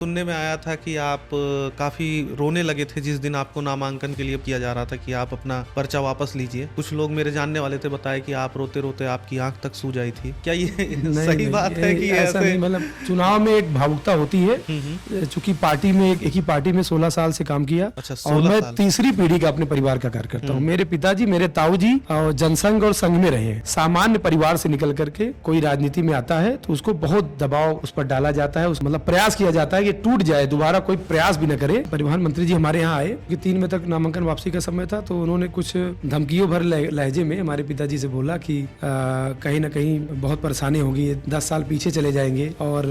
सुनने में आया था कि आप काफी रोने लगे थे जिस दिन आपको नामांकन के लिए किया जा रहा था कि आप अपना पर्चा वापस लीजिए। कुछ लोग मेरे जानने वाले थे बताए कि आप रोते रोते आपकी आंख तक सूज आई थी। क्या ये सही बात है कि ऐसा नहीं, मतलब चुनाव में एक भावुकता होती है। चूंकि पार्टी में एक ही पार्टी में 16 साल से काम किया। अच्छा, और 16 मैं साल। तीसरी पीढ़ी का अपने परिवार का कार्यकर्ता हूँ। मेरे पिताजी, मेरे ताऊजी और जनसंघ और संघ में रहे हैं। सामान्य परिवार से निकल करके कोई राजनीति में आता है तो उसको बहुत दबाव उस पर डाला जाता है, उस मतलब प्रयास किया जाता है कि टूट जाए, दोबारा कोई प्रयास भी न करे। परिवहन मंत्री जी हमारे यहाँ आए कि 3 मई तक नामांकन वापसी का समय था, तो उन्होंने कुछ धमकियों भर लहजे में हमारे पिताजी से बोला कि कहीं ना कहीं बहुत परेशानी होगी, 10 साल पीछे चले जाएंगे और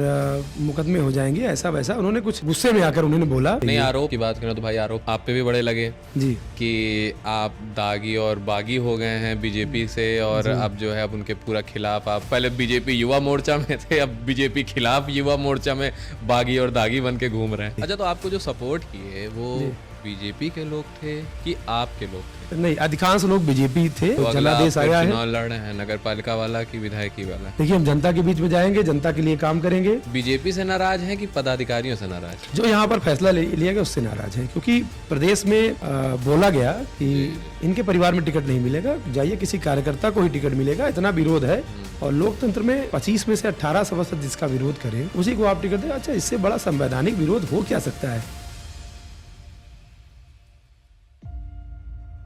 मुकदमे हो जाएंगे, ऐसा वैसा उन्होंने कुछ गुस्से में आकर उन्होंने बोला। नहीं, आरोप की बात करें तो भाई आरोप आप पे भी बड़े लगे जी कि आप दागी और बागी हो गए हैं बीजेपी से, और अब जो है अब उनके पूरा खिलाफ आप पहले बीजेपी युवा मोर्चा में थे, अब बीजेपी खिलाफ युवा मोर्चा में बागी और दागी बन के घूम रहे हैं। अच्छा, तो आपको जो सपोर्ट किए वो बीजेपी के लोग थे कि आपके लोग थे? नहीं, अधिकांश लोग बीजेपी थे। तो जनादेश आया है। चुनाव लड़ रहे हैं नगर पालिका वाला की विधायकी वाला? देखिए, हम जनता के बीच में जाएंगे, जनता के लिए काम करेंगे। बीजेपी से नाराज हैं कि पदाधिकारियों से नाराज? जो यहाँ पर फैसला लिया गया उससे नाराज है, क्योंकि प्रदेश में बोला गया कि इनके परिवार में टिकट नहीं मिलेगा, जाइए किसी कार्यकर्ता को ही टिकट मिलेगा। इतना विरोध है और लोकतंत्र में 25 में से 18 सभासद जिसका विरोध करें उसी को आप टिकट दें। अच्छा, इससे बड़ा संवैधानिक विरोध हो क्या सकता है?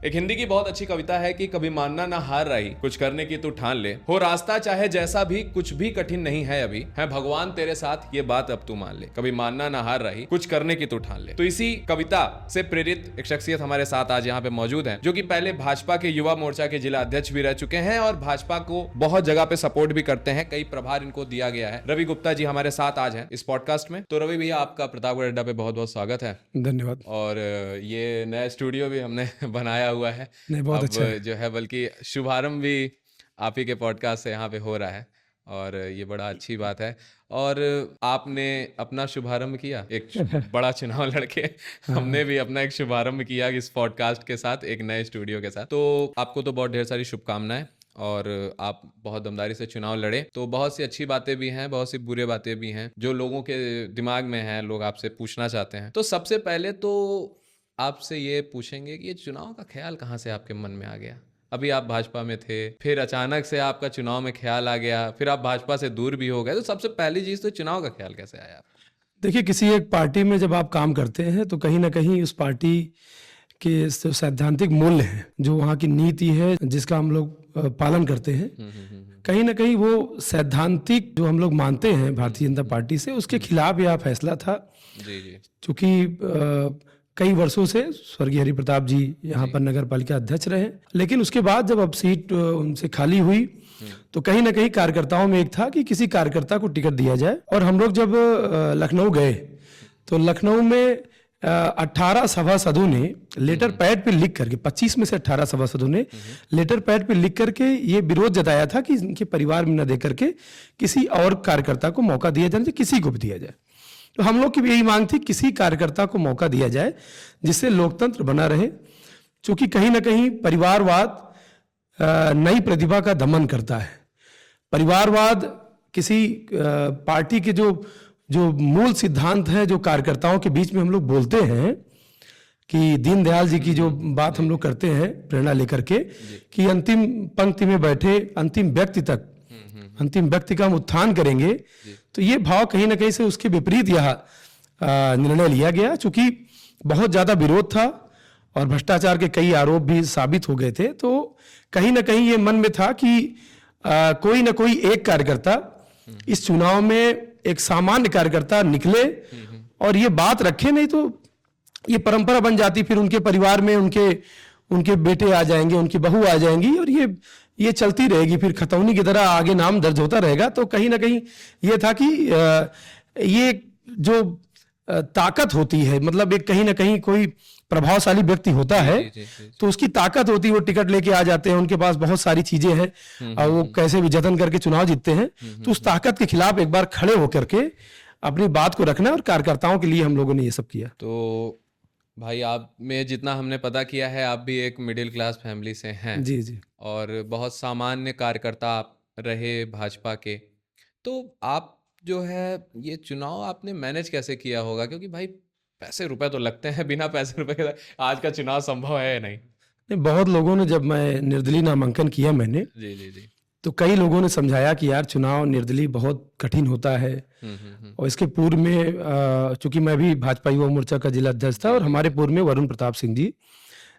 एक हिंदी की बहुत अच्छी कविता है कि कभी मानना ना हार रही, कुछ करने की तू ठान ले, हो रास्ता चाहे जैसा भी, कुछ भी कठिन नहीं है अभी, है भगवान तेरे साथ, ये बात अब तू मान ले। कभी मानना ना हार रही, कुछ करने की तू ठान ले। तो इसी कविता से प्रेरित एक शख्सियत हमारे साथ आज यहाँ पे मौजूद है, जो कि पहले भाजपा के युवा मोर्चा के जिला अध्यक्ष भी रह चुके हैं और भाजपा को बहुत जगह पे सपोर्ट भी करते हैं, कई प्रभार इनको दिया गया है। रवि गुप्ता जी हमारे साथ आज हैं इस पॉडकास्ट में। तो रवि भैया, आपका प्रतापगढ़ अड्डा पे बहुत बहुत स्वागत है। धन्यवाद। और ये नया स्टूडियो भी हमने बनाया हुआ है। नहीं, बहुत अब अच्छा है। जो है बल्कि शुभारंभ भी आप ही के पॉडकास्ट से यहाँ पे हो रहा है और ये बड़ा अच्छी बात है। और आपने अपना शुभारंभ किया एक बड़ा चुनाव लड़के, हमने भी अपना एक शुभारंभ किया इस पॉडकास्ट के साथ, एक नए स्टूडियो के साथ। तो आपको तो बहुत ढेर सारी शुभकामनाएं, और आप बहुत दमदारी से चुनाव लड़े। तो बहुत सी अच्छी बातें भी हैं, बहुत सी बुरी बातें भी हैं जो लोगों के दिमाग में हैं, लोग आपसे पूछना चाहते हैं। तो सबसे पहले तो आपसे ये पूछेंगे कि ये चुनाव का ख्याल कहाँ से आपके मन में आ गया? अभी आप भाजपा में थे, फिर अचानक से आपका चुनाव में ख्याल आ गया, फिर आप भाजपा से दूर भी हो गए। तो सबसे पहली चीज तो चुनाव का ख्याल कैसे आया? देखिए, किसी एक पार्टी में जब आप काम करते हैं तो कहीं ना कहीं उस पार्टी के जो सैद्धांतिक मूल्य हैं, जो वहाँ की नीति है जिसका हम लोग पालन करते हैं, कहीं ना कहीं वो सैद्धांतिक जो हम लोग मानते हैं भारतीय जनता पार्टी से, उसके खिलाफ यह फैसला था। जी जी। चूंकि कई वर्षों से स्वर्गीय हरि प्रताप जी यहाँ पर नगर पालिका अध्यक्ष रहे, लेकिन उसके बाद जब अब सीट उनसे खाली हुई तो कहीं ना कहीं कार्यकर्ताओं में एक था कि किसी कार्यकर्ता को टिकट दिया जाए। और हम लोग जब लखनऊ गए तो लखनऊ में 18 सभासदों ने लेटर पैड पे लिख करके, 25 में से 18 सभासदों ने लेटर पैड पे लिख करके ये विरोध जताया था कि इनके परिवार में न दे करके किसी और कार्यकर्ता को मौका दिया जाए, किसी को भी दिया जाए। तो हम लोग की भी यही मांग थी, किसी कार्यकर्ता को मौका दिया जाए जिससे लोकतंत्र बना रहे। क्योंकि कहीं ना कहीं परिवारवाद नई प्रतिभा का दमन करता है। परिवारवाद किसी पार्टी के जो मूल सिद्धांत है, जो कार्यकर्ताओं के बीच में हम लोग बोलते हैं कि दीनदयाल जी की जो बात हम लोग करते हैं प्रेरणा लेकर के, कि अंतिम पंक्ति में बैठे अंतिम व्यक्ति तक, अंतिम व्यक्ति का हम उत्थान करेंगे, तो ये भाव कहीं ना कहीं से उसके विपरीत यह निर्णय लिया गया। चूंकि बहुत ज्यादा विरोध था और भ्रष्टाचार के कई आरोप भी साबित हो गए थे, तो कहीं ना कहीं ये मन में था कि कोई ना कोई एक कार्यकर्ता इस चुनाव में, एक सामान्य कार्यकर्ता निकले और ये बात रखे, नहीं तो ये परंपरा बन जाती, फिर उनके परिवार में उनके बेटे आ जाएंगे, उनकी बहू आ जाएंगी और ये चलती रहेगी, फिर खतौनी की तरह आगे नाम दर्ज होता रहेगा। तो कहीं ना कहीं ये था कि ये जो ताकत होती है, मतलब एक कहीं ना कहीं कोई प्रभावशाली व्यक्ति होता है तो उसकी ताकत होती है, वो टिकट लेके आ जाते हैं, उनके पास बहुत सारी चीजें हैं और वो कैसे भी जतन करके चुनाव जीतते हैं। तो उस ताकत के खिलाफ एक बार खड़े होकर के अपनी बात को रखना, और कार्यकर्ताओं के लिए हम लोगों ने ये सब किया। तो भाई, आप में जितना हमने पता किया है, आप भी एक मिडिल क्लास फैमिली से हैं। जी जी। और बहुत सामान्य कार्यकर्ता आप रहे भाजपा के। तो आप जो है ये चुनाव आपने मैनेज कैसे किया होगा, क्योंकि भाई पैसे रुपए तो लगते हैं, बिना पैसे रुपए के आज का चुनाव संभव है नहीं। नहीं, बहुत लोगों ने, जब मैं निर्दलीय नामांकन किया मैंने, जी जी जी। तो कई लोगों ने समझाया कि यार चुनाव निर्दलीय बहुत कठिन होता है। और इसके पूर्व में चूंकि मैं भी भाजपा युवा मोर्चा का जिला अध्यक्ष था और हमारे पूर्व में वरुण प्रताप सिंह जी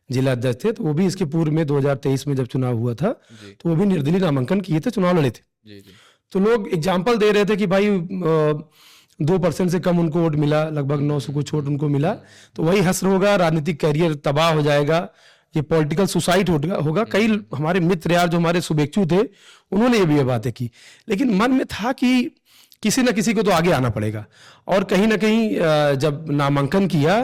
जिला अध्यक्ष थे, तो वो भी इसके पूर्व में 2023 में जब चुनाव हुआ था तो वो भी निर्दलीय नामांकन किए थे, चुनाव लड़े थे। जी जी। तो लोग एग्जाम्पल दे रहे थे कि भाई 2% से कम उनको वोट मिला, लगभग 900 कुछ वोट उनको मिला, तो वही हश्र होगा, राजनीतिक कैरियर तबाह हो जाएगा, ये पॉलिटिकल सुसाइड होगा। कई हमारे मित्र यार जो हमारे शुभेच्छु थे उन्होंने ये भी बातें की, लेकिन मन में था कि किसी न किसी को तो आगे आना पड़ेगा। और कहीं ना कहीं जब नामांकन किया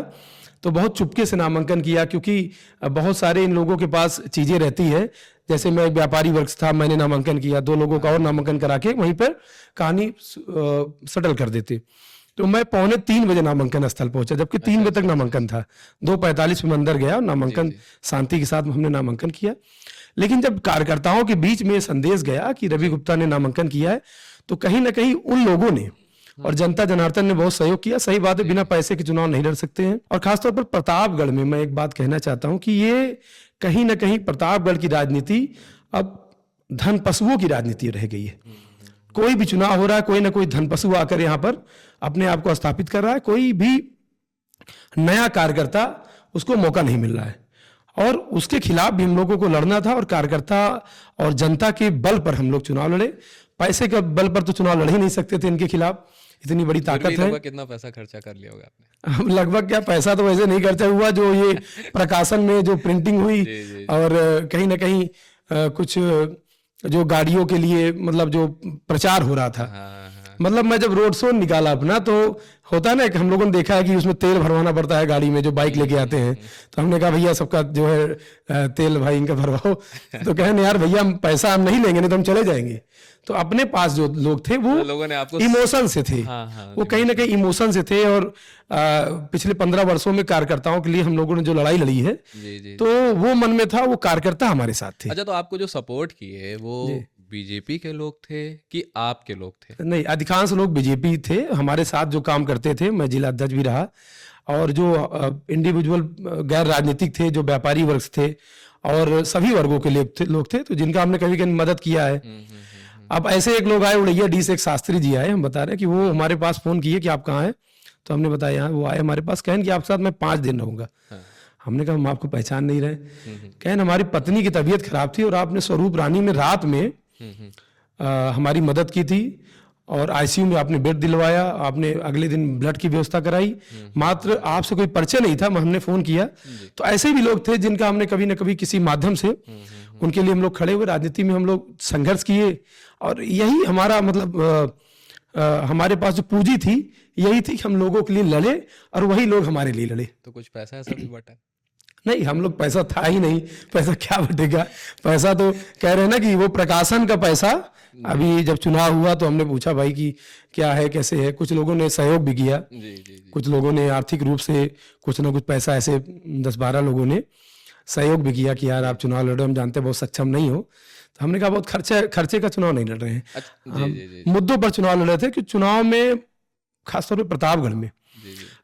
तो बहुत चुपके से नामांकन किया, क्योंकि बहुत सारे इन लोगों के पास चीजें रहती है। जैसे मैं एक व्यापारी वर्ग था, मैंने नामांकन किया, 2 लोगों का और नामांकन करा के वहीं पर कहानी सेटल कर देते। तो मैं 2:45 बजे नामांकन स्थल पहुंचा, जबकि 3 बजे तक नामांकन था। 2:45 में अंदर गया, नामांकन शांति के साथ हमने नामांकन किया। लेकिन जब कार्यकर्ताओं के बीच में संदेश गया कि रवि गुप्ता ने नामांकन किया है, तो कहीं ना कहीं उन लोगों ने और जनता जनार्दन ने बहुत सहयोग किया। सही बात है, बिना पैसे के चुनाव नहीं लड़ सकते हैं। और खासतौर पर प्रतापगढ़ में मैं एक बात कहना चाहता हूं कि ये कहीं ना कहीं प्रतापगढ़ की राजनीति अब धन पशुओं की राजनीति रह गई है। कोई भी चुनाव हो रहा है, कोई ना कोई धन पशु आकर यहाँ पर अपने आप को स्थापित कर रहा है। कोई भी नया कार्यकर्ता, उसको मौका नहीं मिल रहा है, और उसके खिलाफ भी हम लोगों को लड़ना था। और कार्यकर्ता और जनता के बल पर हम लोग चुनाव लड़े। पैसे के बल पर तो चुनाव लड़ ही नहीं सकते थे, इनके खिलाफ इतनी बड़ी ताकत है। कितना पैसा खर्चा कर लिया होगा आपने? लगभग क्या, पैसा तो वैसे नहीं खर्चा हुआ, जो ये प्रकाशन में जो प्रिंटिंग हुई और कहीं ना कहीं कुछ जो गाड़ियों के लिए मतलब जो प्रचार हो रहा था, मतलब मैं जब रोड शो निकाला अपना, तो होता है ना कि हम लोगों ने देखा है कि उसमें तेल भरवाना पड़ता है गाड़ी में, जो बाइक लेके आते हैं। तो हमने कहा भैया सबका जो है तेल भाई इनका भरवाओ। तो कहे यार भैया हम पैसा हम नहीं लेंगे, नहीं तो हम चले जाएंगे। तो अपने पास जो लोग थे वो लोगों ने आपको इमोशन से थे, वो कहीं ना कहीं इमोशन से थे। और पिछले 15 वर्षों में कार्यकर्ताओं के लिए हम लोगों ने जो लड़ाई लड़ी है, तो वो मन में था, वो कार्यकर्ता हमारे साथ थे। अच्छा, तो आपको जो सपोर्ट किए वो बीजेपी के लोग थे कि आपके लोग थे? नहीं, अधिकांश लोग बीजेपी थे, हमारे साथ जो काम करते थे। मैं जिला अध्यक्ष भी रहा। और जो इंडिविजुअल गैर राजनीतिक थे, जो व्यापारी वर्ग थे और सभी वर्गों के लोग थे, तो जिनका हमने कभी कभी मदद किया है। अब ऐसे एक लोग आए, उड़ैया डी से एक शास्त्री जी आए, हम बता रहे हैं कि वो हमारे पास फोन किए कि आप कहाँ हैं। तो हमने बताया यहाँ। वो आए हमारे पास, कहन कि आपके साथ मैं 5 दिन रहूंगा। हमने कहा हम आपको पहचान नहीं रहे। कहन हमारी पत्नी की तबीयत खराब थी और आपने स्वरूप रानी में रात में हमारी मदद की थी और आईसीयू में आपने बेड दिलवाया, आपने अगले दिन ब्लड की व्यवस्था कराई। मात्र आपसे कोई परिचय नहीं था, हमने फोन किया। तो ऐसे भी लोग थे जिनका हमने कभी ना कभी किसी माध्यम से उनके लिए हम लोग खड़े हुए। राजनीति में हम लोग संघर्ष किए और यही हमारा मतलब हमारे पास जो पूंजी थी यही थी कि हम लोगों के लिए लड़े और वही लोग हमारे लिए लड़े। तो कुछ पैसा ऐसा भी बटा? नहीं, हम लोग, पैसा था ही नहीं, पैसा क्या बटेगा। पैसा तो कह रहे हैं ना कि वो प्रकाशन का पैसा। अभी जब चुनाव हुआ तो हमने पूछा भाई कि क्या है, कैसे है। कुछ लोगों ने सहयोग भी किया, कुछ लोगों ने आर्थिक रूप से कुछ ना कुछ पैसा, ऐसे 10-12 लोगों ने सहयोग भी किया कि यार आप चुनाव लड़ो, हम जानते बहुत सक्षम नहीं हो। तो हमने कहा बहुत खर्चे का चुनाव नहीं लड़ रहे हैं, मुद्दों पर चुनाव लड़ रहे थे। कि चुनाव में खासतौर पर प्रतापगढ़ में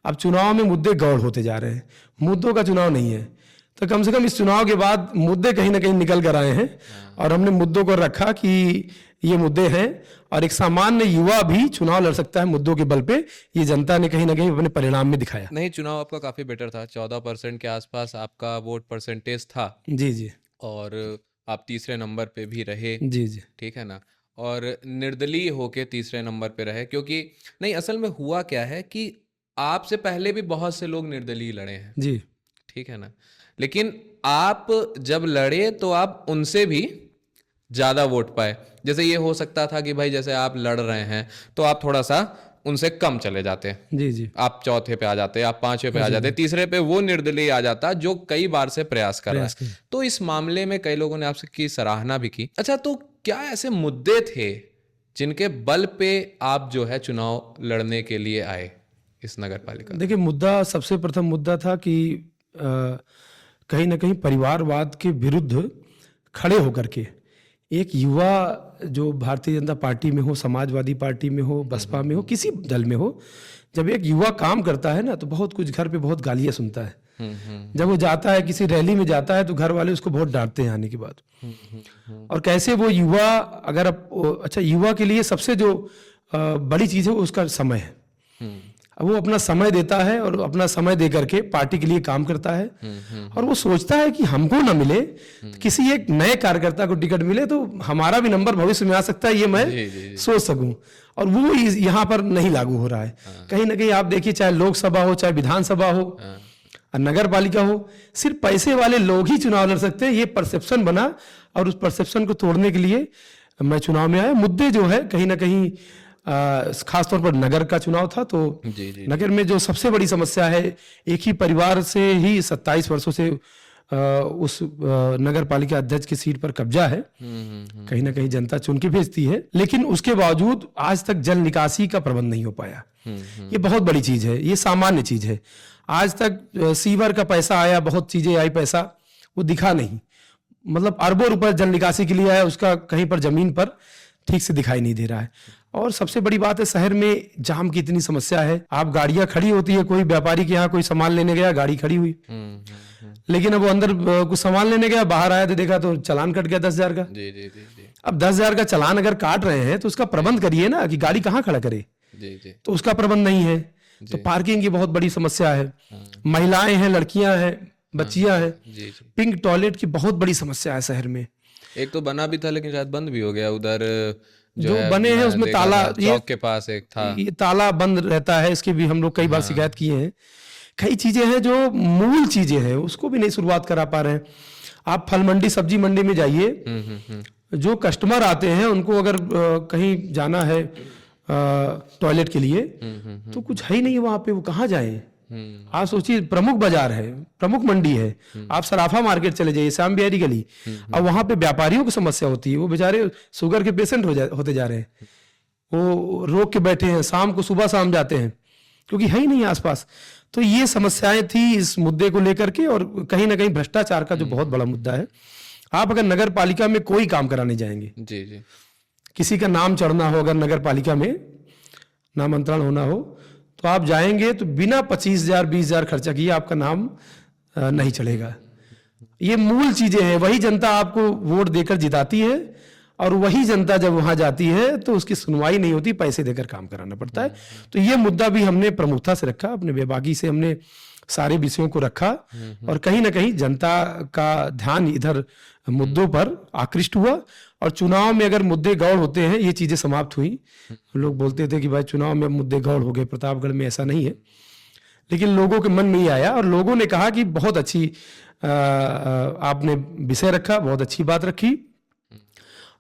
अब चुनाव में मुद्दे गौड़ होते जा रहे हैं, मुद्दों का चुनाव नहीं है। तो कम से कम इस चुनाव के बाद मुद्दे कहीं ना कहीं निकल कर आए हैं और हमने मुद्दों को रखा कि ये मुद्दे हैं और एक सामान्य युवा भी चुनाव लड़ सकता है मुद्दों के बल पे। ये जनता ने कहीं ना कहीं अपने परिणाम में दिखाया। नहीं, चुनाव आपका काफी बेटर था, 14% के आसपास आपका वोट परसेंटेज था। जी जी। और आप तीसरे नंबर पे भी रहे। जी जी, ठीक है ना। और निर्दलीय होके तीसरे नंबर पे रहे, क्योंकि नहीं, असल में हुआ क्या है कि आपसे पहले भी बहुत से लोग निर्दलीय लड़े हैं जी, ठीक है ना। लेकिन आप जब लड़े तो आप उनसे भी ज्यादा वोट पाए। जैसे ये हो सकता था कि भाई जैसे आप लड़ रहे हैं तो आप थोड़ा सा उनसे कम चले जाते हैं। जी जी, आप चौथे पे आ जाते, आप 5वें पे आ जाते, तीसरे पे वो निर्दलीय आ जाता जो कई बार से प्रयास कर रहा है। तो इस मामले में कई लोगों ने आपसे की सराहना भी की। अच्छा, तो क्या ऐसे मुद्दे थे जिनके बल पे आप जो है चुनाव लड़ने के लिए आए इस नगर पालिका? देखिए, मुद्दा, सबसे प्रथम मुद्दा था कि कहीं ना कहीं परिवारवाद के विरुद्ध खड़े होकर के एक युवा जो भारतीय जनता पार्टी में हो, समाजवादी पार्टी में हो, बसपा में हो, किसी दल में हो, जब एक युवा काम करता है ना तो बहुत कुछ घर पे बहुत गालियां सुनता है। जब वो जाता है किसी रैली में जाता है तो घर वाले उसको बहुत डांटते हैं आने के बाद। और कैसे वो युवा, अगर अच्छा, युवा के लिए सबसे जो बड़ी चीज है वो उसका समय है। वो अपना समय देता है और अपना समय दे करके पार्टी के लिए काम करता है, और वो सोचता है कि हमको ना मिले तो किसी एक नए कार्यकर्ता को टिकट मिले तो हमारा भी नंबर भविष्य में आ सकता है, ये मैं सोच सकूं। और वो यहाँ पर नहीं लागू हो रहा है। कहीं ना कहीं आप देखिए, चाहे लोकसभा हो, चाहे विधानसभा हो, नगर पालिका हो, सिर्फ पैसे वाले लोग ही चुनाव लड़ सकते हैं, ये परसेप्शन बना। और उस परसेप्शन को तोड़ने के लिए मैं चुनाव में आया। मुद्दे जो है कहीं ना कहीं खासतौर पर नगर का चुनाव था, तो नगर में जो सबसे बड़ी समस्या है, एक ही परिवार से ही 27 वर्षों से उस नगर पालिका अध्यक्ष की सीट पर कब्जा है। कहीं ना कहीं जनता चुन के भेजती है, लेकिन उसके बावजूद आज तक जल निकासी का प्रबंध नहीं हो पाया। ये बहुत बड़ी चीज है, ये सामान्य चीज है। आज तक सीवर का पैसा आया, बहुत चीजें आई, पैसा वो दिखा नहीं। मतलब अरबों रुपए जल निकासी के लिए आया, उसका कहीं पर जमीन पर ठीक से दिखाई नहीं दे रहा है। और सबसे बड़ी बात है, शहर में जाम की इतनी समस्या है। आप गाड़ियां खड़ी होती है, कोई व्यापारी के यहाँ कोई सामान लेने गया, गाड़ी खड़ी हुई, लेकिन अब वो अंदर कुछ सामान लेने गया, बाहर आया तो देखा तो चालान कट गया 10,000 का। अब 10,000 का चालान अगर काट रहे हैं तो उसका प्रबंध करिए ना, कि गाड़ी कहाँ खड़ा करे। तो उसका प्रबंध नहीं है। तो पार्किंग की बहुत बड़ी समस्या है। महिलाएं हैं, लड़कियां हैं, बच्चियां हैं, पिंक टॉयलेट की बहुत बड़ी समस्या है शहर में। एक तो बना भी था लेकिन शायद बंद भी हो गया उधर जो बने हैं उसमें ताला, चौक के पास एक था, ये ताला बंद रहता है। इसकी भी हम लोग कई बार शिकायत किए हैं। कई चीजें हैं जो मूल चीजें हैं, उसको भी नहीं शुरुआत करा पा रहे हैं। आप फल मंडी, सब्जी मंडी में जाइए, जो कस्टमर आते हैं उनको अगर कहीं जाना है टॉयलेट के लिए, तो कुछ है ही नहीं वहां पे, वो कहाँ जाए। आप सोचिए, प्रमुख बाजार है, प्रमुख मंडी है, आप सराफा मार्केट चले जाइए, श्याम बिहारी गली, अब वहां पे व्यापारियों की समस्या होती है। वो बेचारे शुगर के पेशेंट होते जा रहे हैं, वो रोक के बैठे हैं, शाम को सुबह शाम जाते हैं, क्योंकि है ही नहीं आसपास। तो ये समस्याएं थी इस मुद्दे को लेकर के। और कहीं ना कहीं भ्रष्टाचार का जो बहुत बड़ा मुद्दा है। आप अगर नगर पालिका में कोई काम कराने जाएंगे, जी, किसी का नाम चढ़ना हो, अगर नगर पालिका में नामांतरण होना हो, तो आप जाएंगे तो बिना 25,000 20,000 खर्चा किए आपका नाम नहीं चढ़ेगा। ये मूल चीजें हैं। वही जनता आपको वोट देकर जिताती है, और वही जनता जब वहां जाती है तो उसकी सुनवाई नहीं होती, पैसे देकर काम कराना पड़ता है। तो ये मुद्दा भी हमने प्रमुखता से रखा, अपने विभागी से हमने सारे विषयों को रखा, और कहीं ना कहीं जनता का ध्यान इधर मुद्दों पर आकृष्ट हुआ। और चुनाव में अगर मुद्दे गौड़ होते हैं, ये चीजें समाप्त हुई। लोग बोलते थे कि भाई चुनाव में मुद्दे गौड़ हो गए, प्रतापगढ़ में ऐसा नहीं है, लेकिन लोगों के मन में ये आया, और लोगों ने कहा कि बहुत अच्छी आपने विषय रखा, बहुत अच्छी बात रखी।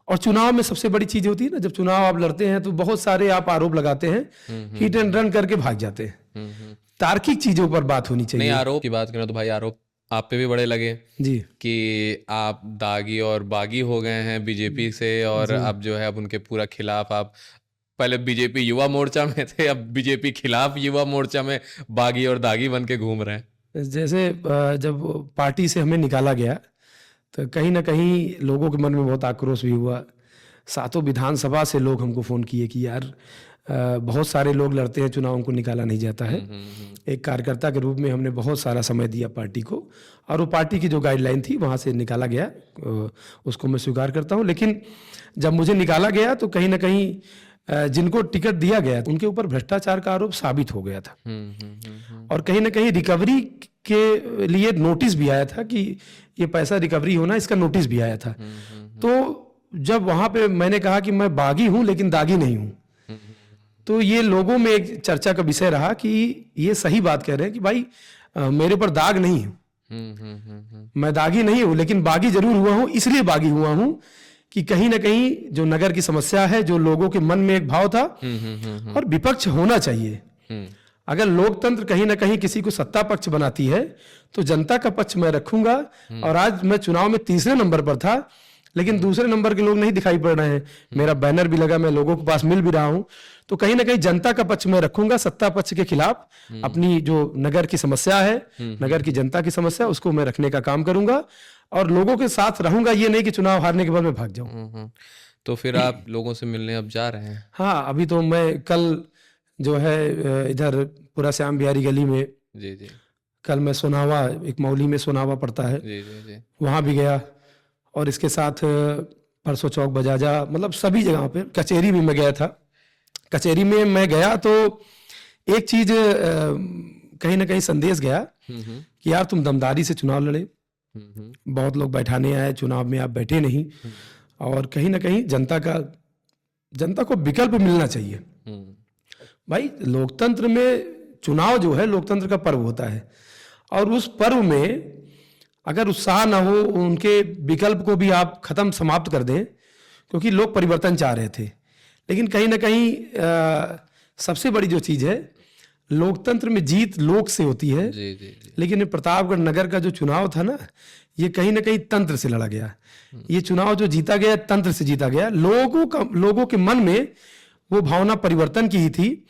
और चुनाव में सबसे बड़ी चीज होती है ना, जब चुनाव आप लड़ते हैं तो बहुत सारे आप आरोप लगाते हैं, हिट एंड रन करके भाग जाते हैं। तार्किक चीजों पर बात होनी चाहिए। नहीं, आरोप की बात करें तो भाई आरोप आप पे भी बड़े लगे जी, कि आप दागी और बागी हो गए हैं बीजेपी से, और अब जो है अब उनके पूरा खिलाफ। आप पहले बीजेपी युवा मोर्चा में थे, अब बीजेपी खिलाफ युवा मोर्चा में बागी और दागी बन के घूम रहे हैं। जैसे जब पार्टी से हमें निकाला गया तो कहीं ना कहीं लोगों के मन में बहुत आक्रोश भी हुआ। सातों विधानसभा से लोग हमको फोन किए कि यार बहुत सारे लोग लड़ते हैं चुनाव, उनको निकाला नहीं जाता है। एक कार्यकर्ता के रूप में हमने बहुत सारा समय दिया पार्टी को, और वो पार्टी की जो गाइडलाइन थी वहाँ से निकाला गया, उसको मैं स्वीकार करता हूँ। लेकिन जब मुझे निकाला गया तो कहीं ना कहीं जिनको टिकट दिया गया उनके ऊपर भ्रष्टाचार का आरोप साबित हो गया था। और कहीं ना कहीं रिकवरी के लिए नोटिस भी आया था कि ये पैसा रिकवरी होना, इसका नोटिस भी आया था। तो जब वहां पे मैंने कहा कि मैं बागी हूं लेकिन दागी नहीं हूं, तो ये लोगों में एक चर्चा का विषय रहा कि ये सही बात कह रहे हैं कि भाई मेरे पर दाग नहीं है, मैं दागी नहीं हूं लेकिन बागी जरूर हुआ हूं। इसलिए बागी हुआ हूं कि कहीं ना कहीं जो नगर की समस्या है, जो लोगों के मन में एक भाव था, और विपक्ष होना चाहिए। अगर लोकतंत्र कहीं ना कहीं किसी को सत्ता पक्ष बनाती है तो जनता का पक्ष मैं रखूंगा। और आज मैं चुनाव में तीसरे नंबर पर था, लेकिन दूसरे नंबर के लोग नहीं दिखाई पड़ रहे हैं। मेरा बैनर भी लगा, मैं लोगों के पास मिल भी रहा हूं, तो कहीं ना कहीं जनता का पक्ष में रखूंगा, सत्ता पक्ष के खिलाफ अपनी जो नगर की समस्या है, नगर की जनता की समस्या, उसको मैं रखने का काम करूंगा और लोगों के साथ रहूंगा। ये नहीं कि चुनाव हारने के बाद मैं भाग जाऊं। तो फिर आप लोगों से मिलने अब जा रहे हैं? हाँ, अभी तो मैं कल जो है इधर पूरा श्याम बिहारी गली में, जी जी कल मैं सोनावा, एक मौली में सोनावा पड़ता है, जी जी जी वहाँ भी गया। और इसके साथ परसों चौक बजाजा, मतलब सभी जगह पे, कचहरी भी मैं गया था। कचहरी में मैं गया तो एक चीज कहीं ना कहीं संदेश गया कि यार तुम दमदारी से चुनाव लड़े, बहुत लोग बैठाने आए, चुनाव में आप बैठे नहीं, और कहीं ना कहीं जनता को विकल्प मिलना चाहिए। भाई लोकतंत्र में चुनाव जो है लोकतंत्र का पर्व होता है, और उस पर्व में अगर उत्साह ना हो, उनके विकल्प को भी आप खत्म समाप्त कर दें, क्योंकि लोग परिवर्तन चाह रहे थे। लेकिन कहीं ना कहीं सबसे बड़ी जो चीज है, लोकतंत्र में जीत लोक से होती है। जी जी जी लेकिन ये प्रतापगढ़ नगर का जो चुनाव था ना, ये कहीं ना कहीं तंत्र से लड़ा गया। ये चुनाव जो जीता गया, तंत्र से जीता गया। लोगों के मन में वो भावना परिवर्तन की ही थी,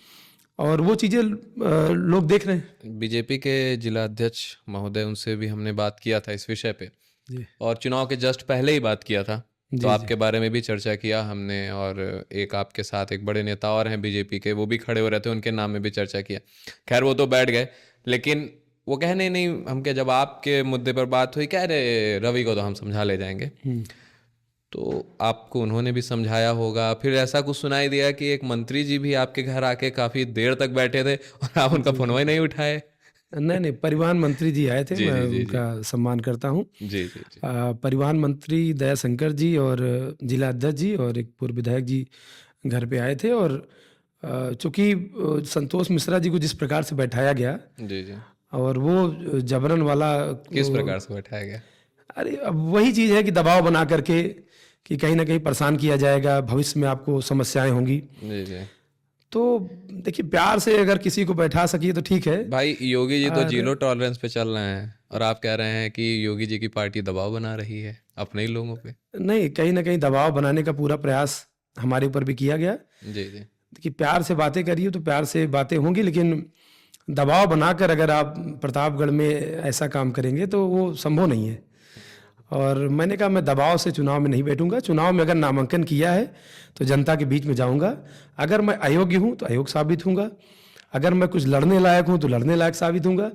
और वो चीजें लोग देख रहे हैं। बीजेपी के जिला अध्यक्ष महोदय, उनसे भी हमने बात किया था इस विषय पे, जी और चुनाव के जस्ट पहले ही बात किया था, तो आपके बारे में भी चर्चा किया हमने, और एक आपके साथ एक बड़े नेता और हैं बीजेपी के, वो भी खड़े हो रहे थे, उनके नाम में भी चर्चा किया। खैर वो तो बैठ गए, लेकिन वो कहने नहीं, हम क्या, जब आपके मुद्दे पर बात हुई, कह रहे रवि को तो हम समझा ले जाएंगे। तो आपको उन्होंने भी समझाया होगा। फिर ऐसा कुछ सुनाई दिया कि एक मंत्री जी भी आपके घर आके काफी देर तक बैठे थे और आप उनका फोन ही नहीं उठाए। नहीं, परिवहन मंत्री जी आए थे, मैं उनका सम्मान करता हूँ। जी जी जी परिवहन मंत्री दयाशंकर जी और जिला अध्यक्ष जी और एक पूर्व विधायक जी घर पे आए थे। और चूंकि संतोष मिश्रा जी को जिस प्रकार से बैठाया गया, जी जी और वो जबरन वाला, किस प्रकार से बैठाया गया? अरे अब वही चीज है कि दबाव बना करके कि कहीं ना कहीं परेशान किया जाएगा, भविष्य में आपको समस्याएं होंगी। जी जी तो देखिए, प्यार से अगर किसी को बैठा सकिए तो ठीक है। भाई, योगी जी तो जीरो टॉलरेंस पे चल रहे हैं, और आप कह रहे हैं कि योगी जी की पार्टी दबाव बना रही है अपने ही लोगों पे। नहीं, कहीं ना कहीं दबाव बनाने का पूरा प्रयास हमारे ऊपर भी किया गया। जी जी देखिए, प्यार से बातें करिए तो प्यार से बातें होंगी, लेकिन दबाव बनाकर अगर आप प्रतापगढ़ में ऐसा काम करेंगे तो वो संभव नहीं है। और मैंने कहा मैं दबाव से चुनाव में नहीं बैठूंगा। चुनाव में अगर नामांकन किया है तो जनता के बीच में जाऊंगा। अगर मैं अयोग्य हूं तो अयोग्य साबित होऊंगा, अगर मैं कुछ लड़ने लायक हूं तो लड़ने लायक साबित होऊंगा,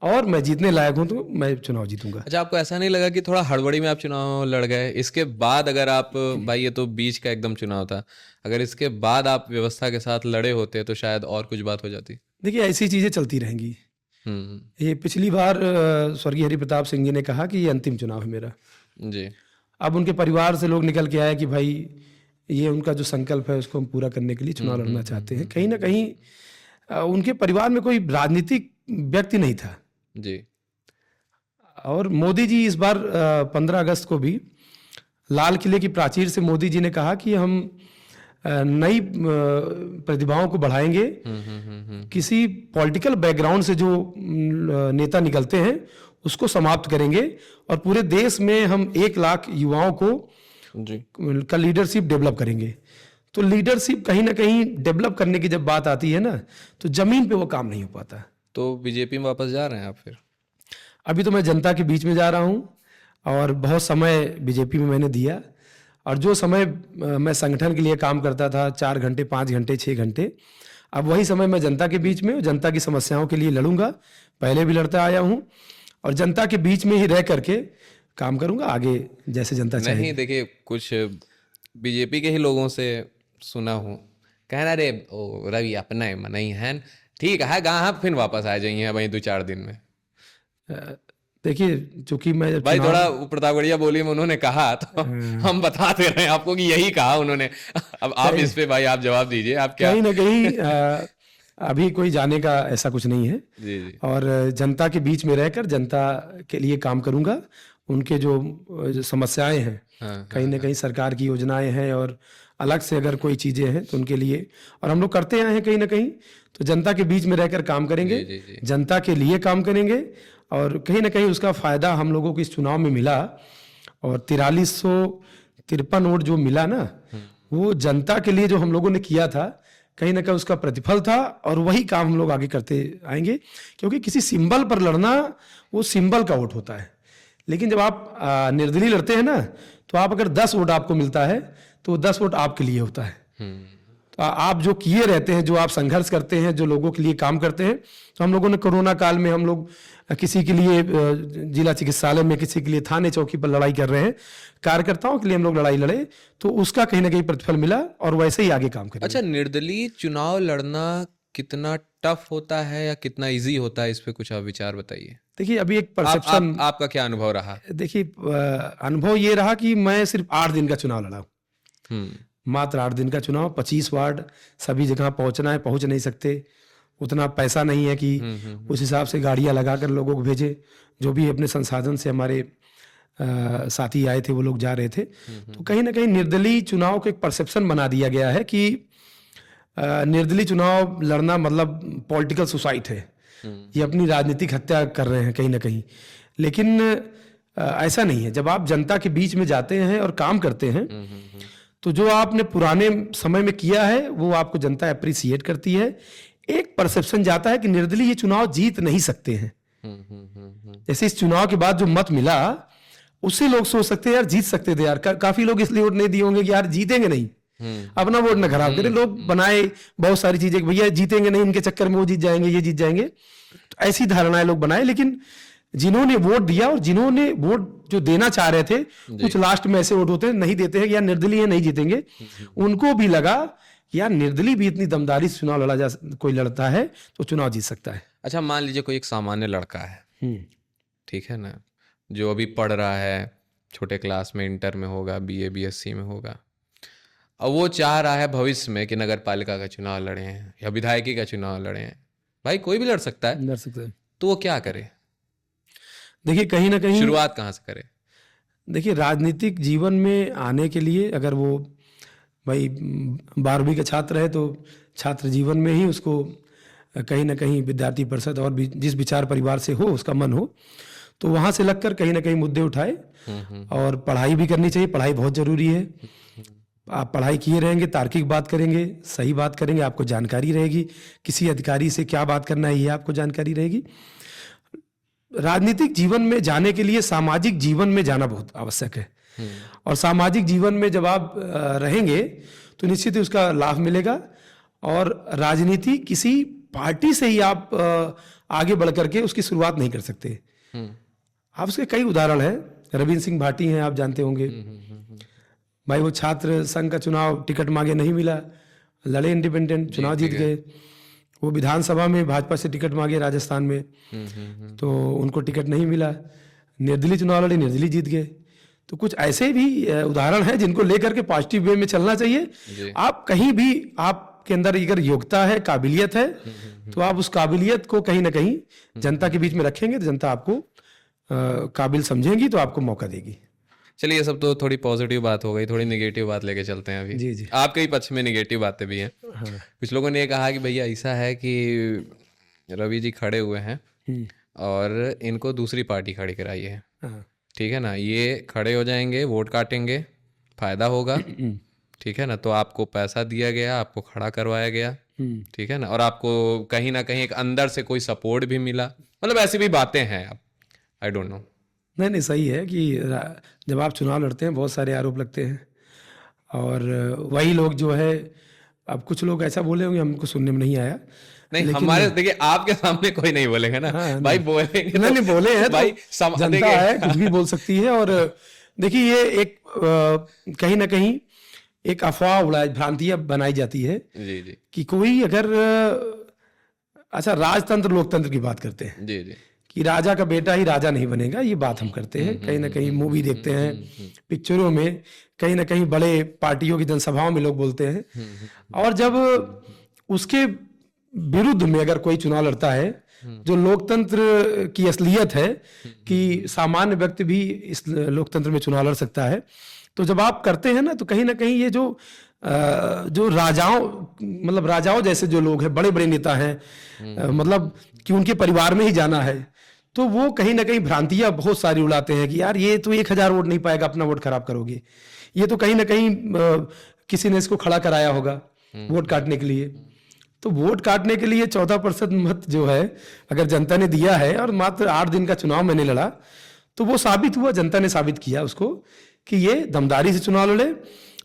और मैं जीतने लायक हूं तो मैं चुनाव जीतूंगा। अच्छा, आपको ऐसा नहीं लगा कि थोड़ा हड़बड़ी में आप चुनाव लड़ गए? इसके बाद अगर आप, भाई ये तो बीच का एकदम चुनाव था, अगर इसके बाद आप व्यवस्था के साथ लड़े होते तो शायद और कुछ बात हो जाती। देखिए, ऐसी चीजें चलती रहेंगी। ये पिछली बार स्वर्गीय हरि प्रताप सिंह जी ने कहा कि ये अंतिम चुनाव है मेरा। जी अब उनके परिवार से लोग निकल के आए कि भाई ये उनका जो संकल्प है उसको हम पूरा करने के लिए चुनाव लड़ना चाहते हैं। कहीं ना कहीं उनके परिवार में कोई राजनीतिक व्यक्ति नहीं था। जी और मोदी जी इस बार 15 अगस्त को भी लाल किले की प्राचीर से मोदी जी ने कहा कि हम नई प्रतिभाओं को बढ़ाएंगे। किसी पॉलिटिकल बैकग्राउंड से जो नेता निकलते हैं उसको समाप्त करेंगे, और पूरे देश में हम 1 लाख युवाओं को जी का लीडरशिप डेवलप करेंगे। तो लीडरशिप कहीं ना कहीं डेवलप करने की जब बात आती है ना, तो जमीन पे वो काम नहीं हो पाता। तो बीजेपी में वापस जा रहे हैं आप फिर? अभी तो मैं जनता के बीच में जा रहा हूँ, और बहुत समय बीजेपी में मैंने दिया, और जो समय मैं संगठन के लिए काम करता था 4 घंटे 5 घंटे 6 घंटे, अब वही समय मैं जनता के बीच में जनता की समस्याओं के लिए लड़ूंगा। पहले भी लड़ता आया हूँ, और जनता के बीच में ही रह करके काम करूंगा आगे जैसे जनता चाहे। नहीं, देखिए, कुछ बीजेपी के ही लोगों से सुना हूँ कहना, रे ओ रवि अपना मन ही है, ठीक है गाँव फिर वापस आ जाइए वहीं 2-4 दिन में। देखिए, चूंकि मैं भाई थोड़ा प्रतापगढ़िया बोली में उन्होंने कहा, तो हम बता दे रहे हैं आपको कि यही कहा उन्होंने। अब आप इस पे भाई आप जवाब दीजिए, आप क्या? कहीं ना कहीं अभी कोई जाने का ऐसा कुछ नहीं है। जी जी और जनता के बीच में रहकर जनता के लिए काम करूंगा। उनके जो समस्याएं हैं, कहीं ना कहीं सरकार की योजनाएं हैं, और अलग से अगर कोई चीजें हैं तो उनके लिए, और हम लोग करते आए हैं कहीं ना कहीं, तो जनता के बीच में रहकर काम करेंगे। जी जी जनता के लिए काम करेंगे, और कहीं ना कहीं उसका फायदा हम लोगों को इस चुनाव में मिला। और 4300 53 वोट जो मिला ना, वो जनता के लिए जो हम लोगों ने किया था, कहीं ना कहीं उसका प्रतिफल था, और वही काम हम लोग आगे करते आएंगे। क्योंकि किसी सिंबल पर लड़ना, वो सिंबल का वोट होता है, लेकिन जब आप निर्दलीय लड़ते हैं ना, तो आप अगर 10 वोट आपको मिलता है तो वो 10 वोट आपके लिए होता है। तो आप जो किए रहते हैं, जो आप संघर्ष करते हैं, जो लोगों के लिए काम करते हैं, तो हम लोगों ने कोरोना काल में हम लोग किसी के लिए जिला चिकित्सालय में, किसी के लिए थाने चौकी पर लड़ाई कर रहे हैं, कार्यकर्ताओं के लिए हम लोग लड़ाई लड़े, तो उसका कहीं ना कहीं प्रतिफल मिला, और वैसे ही आगे काम करेंगे। अच्छा, निर्दलीय चुनाव लड़ना कितना टफ होता है या कितना इजी होता है, इस पे कुछ आप विचार बताइए। देखिए, अभी एक परसेप्शन, आपका क्या अनुभव रहा? देखिए, अनुभव ये रहा कि मैं सिर्फ 8 दिन का चुनाव लड़ा, मात्र 8 दिन का चुनाव, 25 वार्ड, सभी जगह पहुंचना है, पहुंच नहीं सकते, उतना पैसा नहीं है कि उस हिसाब से गाड़ियां लगाकर लोगों को भेजे। जो भी अपने संसाधन से हमारे साथी आए थे, वो लोग जा रहे थे। तो कहीं ना कहीं निर्दलीय चुनाव को एक परसेप्शन बना दिया गया है कि निर्दलीय चुनाव लड़ना मतलब पॉलिटिकल सुसाइड है, ये अपनी राजनीतिक हत्या कर रहे हैं कहीं ना कहीं। लेकिन ऐसा नहीं है। जब आप जनता के बीच में जाते हैं और काम करते हैं, तो जो आपने पुराने समय में किया है वो आपको जनता अप्रिसिएट करती है। एक परसेप्शन जाता है कि निर्दलीय ये चुनाव जीत नहीं सकते हैं। जैसे इस चुनाव के बाद जो मत मिला, उससे लोग सोच सकते हैं यार जीत सकते थे यार। काफी लोग इसलिए वोट नहीं दिए होंगे कि यार जीतेंगे नहीं, अपना वोट ना खराब करें। लोग बनाए बहुत सारी चीजें कि भैया जीतेंगे नहीं, इनके चक्कर में वो जीत जाएंगे, ये जीत जाएंगे, तो ऐसी धारणाएं लोग बनाए। लेकिन जिन्होंने वोट दिया और जिन्होंने वोट जो देना चाह रहे थे, कुछ लास्ट में ऐसे वोट होते हैं नहीं देते हैं कि यार निर्दलीय है नहीं जीतेंगे, उनको भी लगा कि यार निर्दलीय भी इतनी दमदारी से चुनाव लड़ा कोई लड़ता है तो चुनाव जीत सकता है। अच्छा, मान लीजिए कोई एक सामान्य लड़का है, ठीक है ना, जो अभी पढ़ रहा है, छोटे क्लास में, इंटर में होगा, बीए बीएससी में होगा, और वो चाह रहा है भविष्य में कि नगर पालिका का चुनाव लड़े हैं या विधायकी का चुनाव लड़े हैं। भाई कोई भी लड़ सकता है, तो वो क्या करे? देखिए, कहीं ना कहीं शुरुआत कहाँ से करे? देखिए, राजनीतिक जीवन में आने के लिए अगर वो भाई 12वीं का छात्र है, तो छात्र जीवन में ही उसको कहीं ना कहीं विद्यार्थी परिषद और जिस विचार परिवार से हो, उसका मन हो, तो वहाँ से लगकर कहीं ना कहीं मुद्दे उठाए। और पढ़ाई भी करनी चाहिए, पढ़ाई बहुत ज़रूरी है। आप पढ़ाई किए रहेंगे, तार्किक बात करेंगे, सही बात करेंगे, आपको जानकारी रहेगी, किसी अधिकारी से क्या बात करना है ये आपको जानकारी रहेगी। राजनीतिक जीवन में जाने के लिए सामाजिक जीवन में जाना बहुत आवश्यक है। और सामाजिक जीवन में जब आप रहेंगे तो निश्चित ही उसका लाभ मिलेगा। और राजनीति किसी पार्टी से ही आप आगे बढ़ करके उसकी शुरुआत नहीं कर सकते। आप उसके कई उदाहरण हैं। रविंद्र सिंह भाटी हैं, आप जानते होंगे। भाई वो छात्र संघ का चुनाव टिकट मांगे नहीं मिला, लड़े इंडिपेंडेंट, चुनाव जीत गए। वो विधानसभा में भाजपा से टिकट मांगे राजस्थान में, तो उनको टिकट नहीं मिला, निर्दलीय चुनाव लड़े, निर्दलीय जीत गए। तो कुछ ऐसे भी उदाहरण हैं जिनको लेकर के पॉजिटिव वे में चलना चाहिए। आप कहीं भी, आपके अंदर अगर योग्यता है, काबिलियत है, तो आप उस काबिलियत को कहीं ना कहीं जनता के बीच में रखेंगे तो जनता आपको काबिल समझेगी, तो आपको मौका देगी। चलिए, ये सब तो थोड़ी पॉजिटिव बात हो गई, थोड़ी नेगेटिव बात लेके चलते हैं अभी। जी। आपके ही पक्ष में नेगेटिव बातें भी हैं। कुछ लोगों ने ये कहा कि भैया ऐसा है कि रवि जी खड़े हुए हैं और इनको दूसरी पार्टी खड़ी कराई है, ठीक है ना, ये खड़े हो जाएंगे, वोट काटेंगे, फायदा होगा, ठीक है ना, तो आपको पैसा दिया गया, आपको खड़ा करवाया गया, ठीक है ना, और आपको कहीं ना कहीं एक अंदर से कोई सपोर्ट भी मिला। मतलब ऐसी भी बातें हैं, आई डोंट नो। नहीं, सही है कि जब आप चुनाव लड़ते हैं बहुत सारे आरोप लगते हैं, और वही लोग जो है, अब कुछ लोग ऐसा बोले होंगे, हमको सुनने में नहीं आया। नहीं, हमारे देखिए आपके सामने कोई नहीं बोलेगा ना। हाँ, भाई बोलेंगे, नहीं बोले हैं भाई तो जनता है, कुछ भी बोल सकती है। और देखिए, ये एक कहीं ना कहीं एक अफवाह उड़ाई, भ्रांतियां बनाई जाती है जी कि कोई अगर अच्छा, राजतंत्र लोकतंत्र की बात करते हैं जी कि राजा का बेटा ही राजा नहीं बनेगा, ये बात हम करते हैं। कहीं ना कहीं मूवी देखते हैं, पिक्चरों में, कहीं ना कहीं बड़े पार्टियों की जनसभाओं में लोग बोलते हैं। और जब उसके विरुद्ध में अगर कोई चुनाव लड़ता है, जो लोकतंत्र की असलियत है कि सामान्य व्यक्ति भी इस लोकतंत्र में चुनाव लड़ सकता है, तो जब आप करते हैं ना, तो कहीं ना कहीं ये जो राजाओं जैसे जो लोग हैं, बड़े बड़े नेता हैं, मतलब कि उनके परिवार में ही जाना है, तो वो कहीं ना कहीं भ्रांतियां बहुत सारी उड़ाते हैं कि यार ये तो 1000 वोट नहीं पाएगा, अपना वोट खराब करोगे। ये तो कहीं ना कहीं किसी ने इसको खड़ा कराया होगा वोट काटने के लिए। तो वोट काटने के लिए 14% मत जो है अगर जनता ने दिया है और मात्र 8 दिन का चुनाव मैंने लड़ा, तो वो साबित हुआ, जनता ने साबित किया उसको कि ये दमदारी से चुनाव लड़े।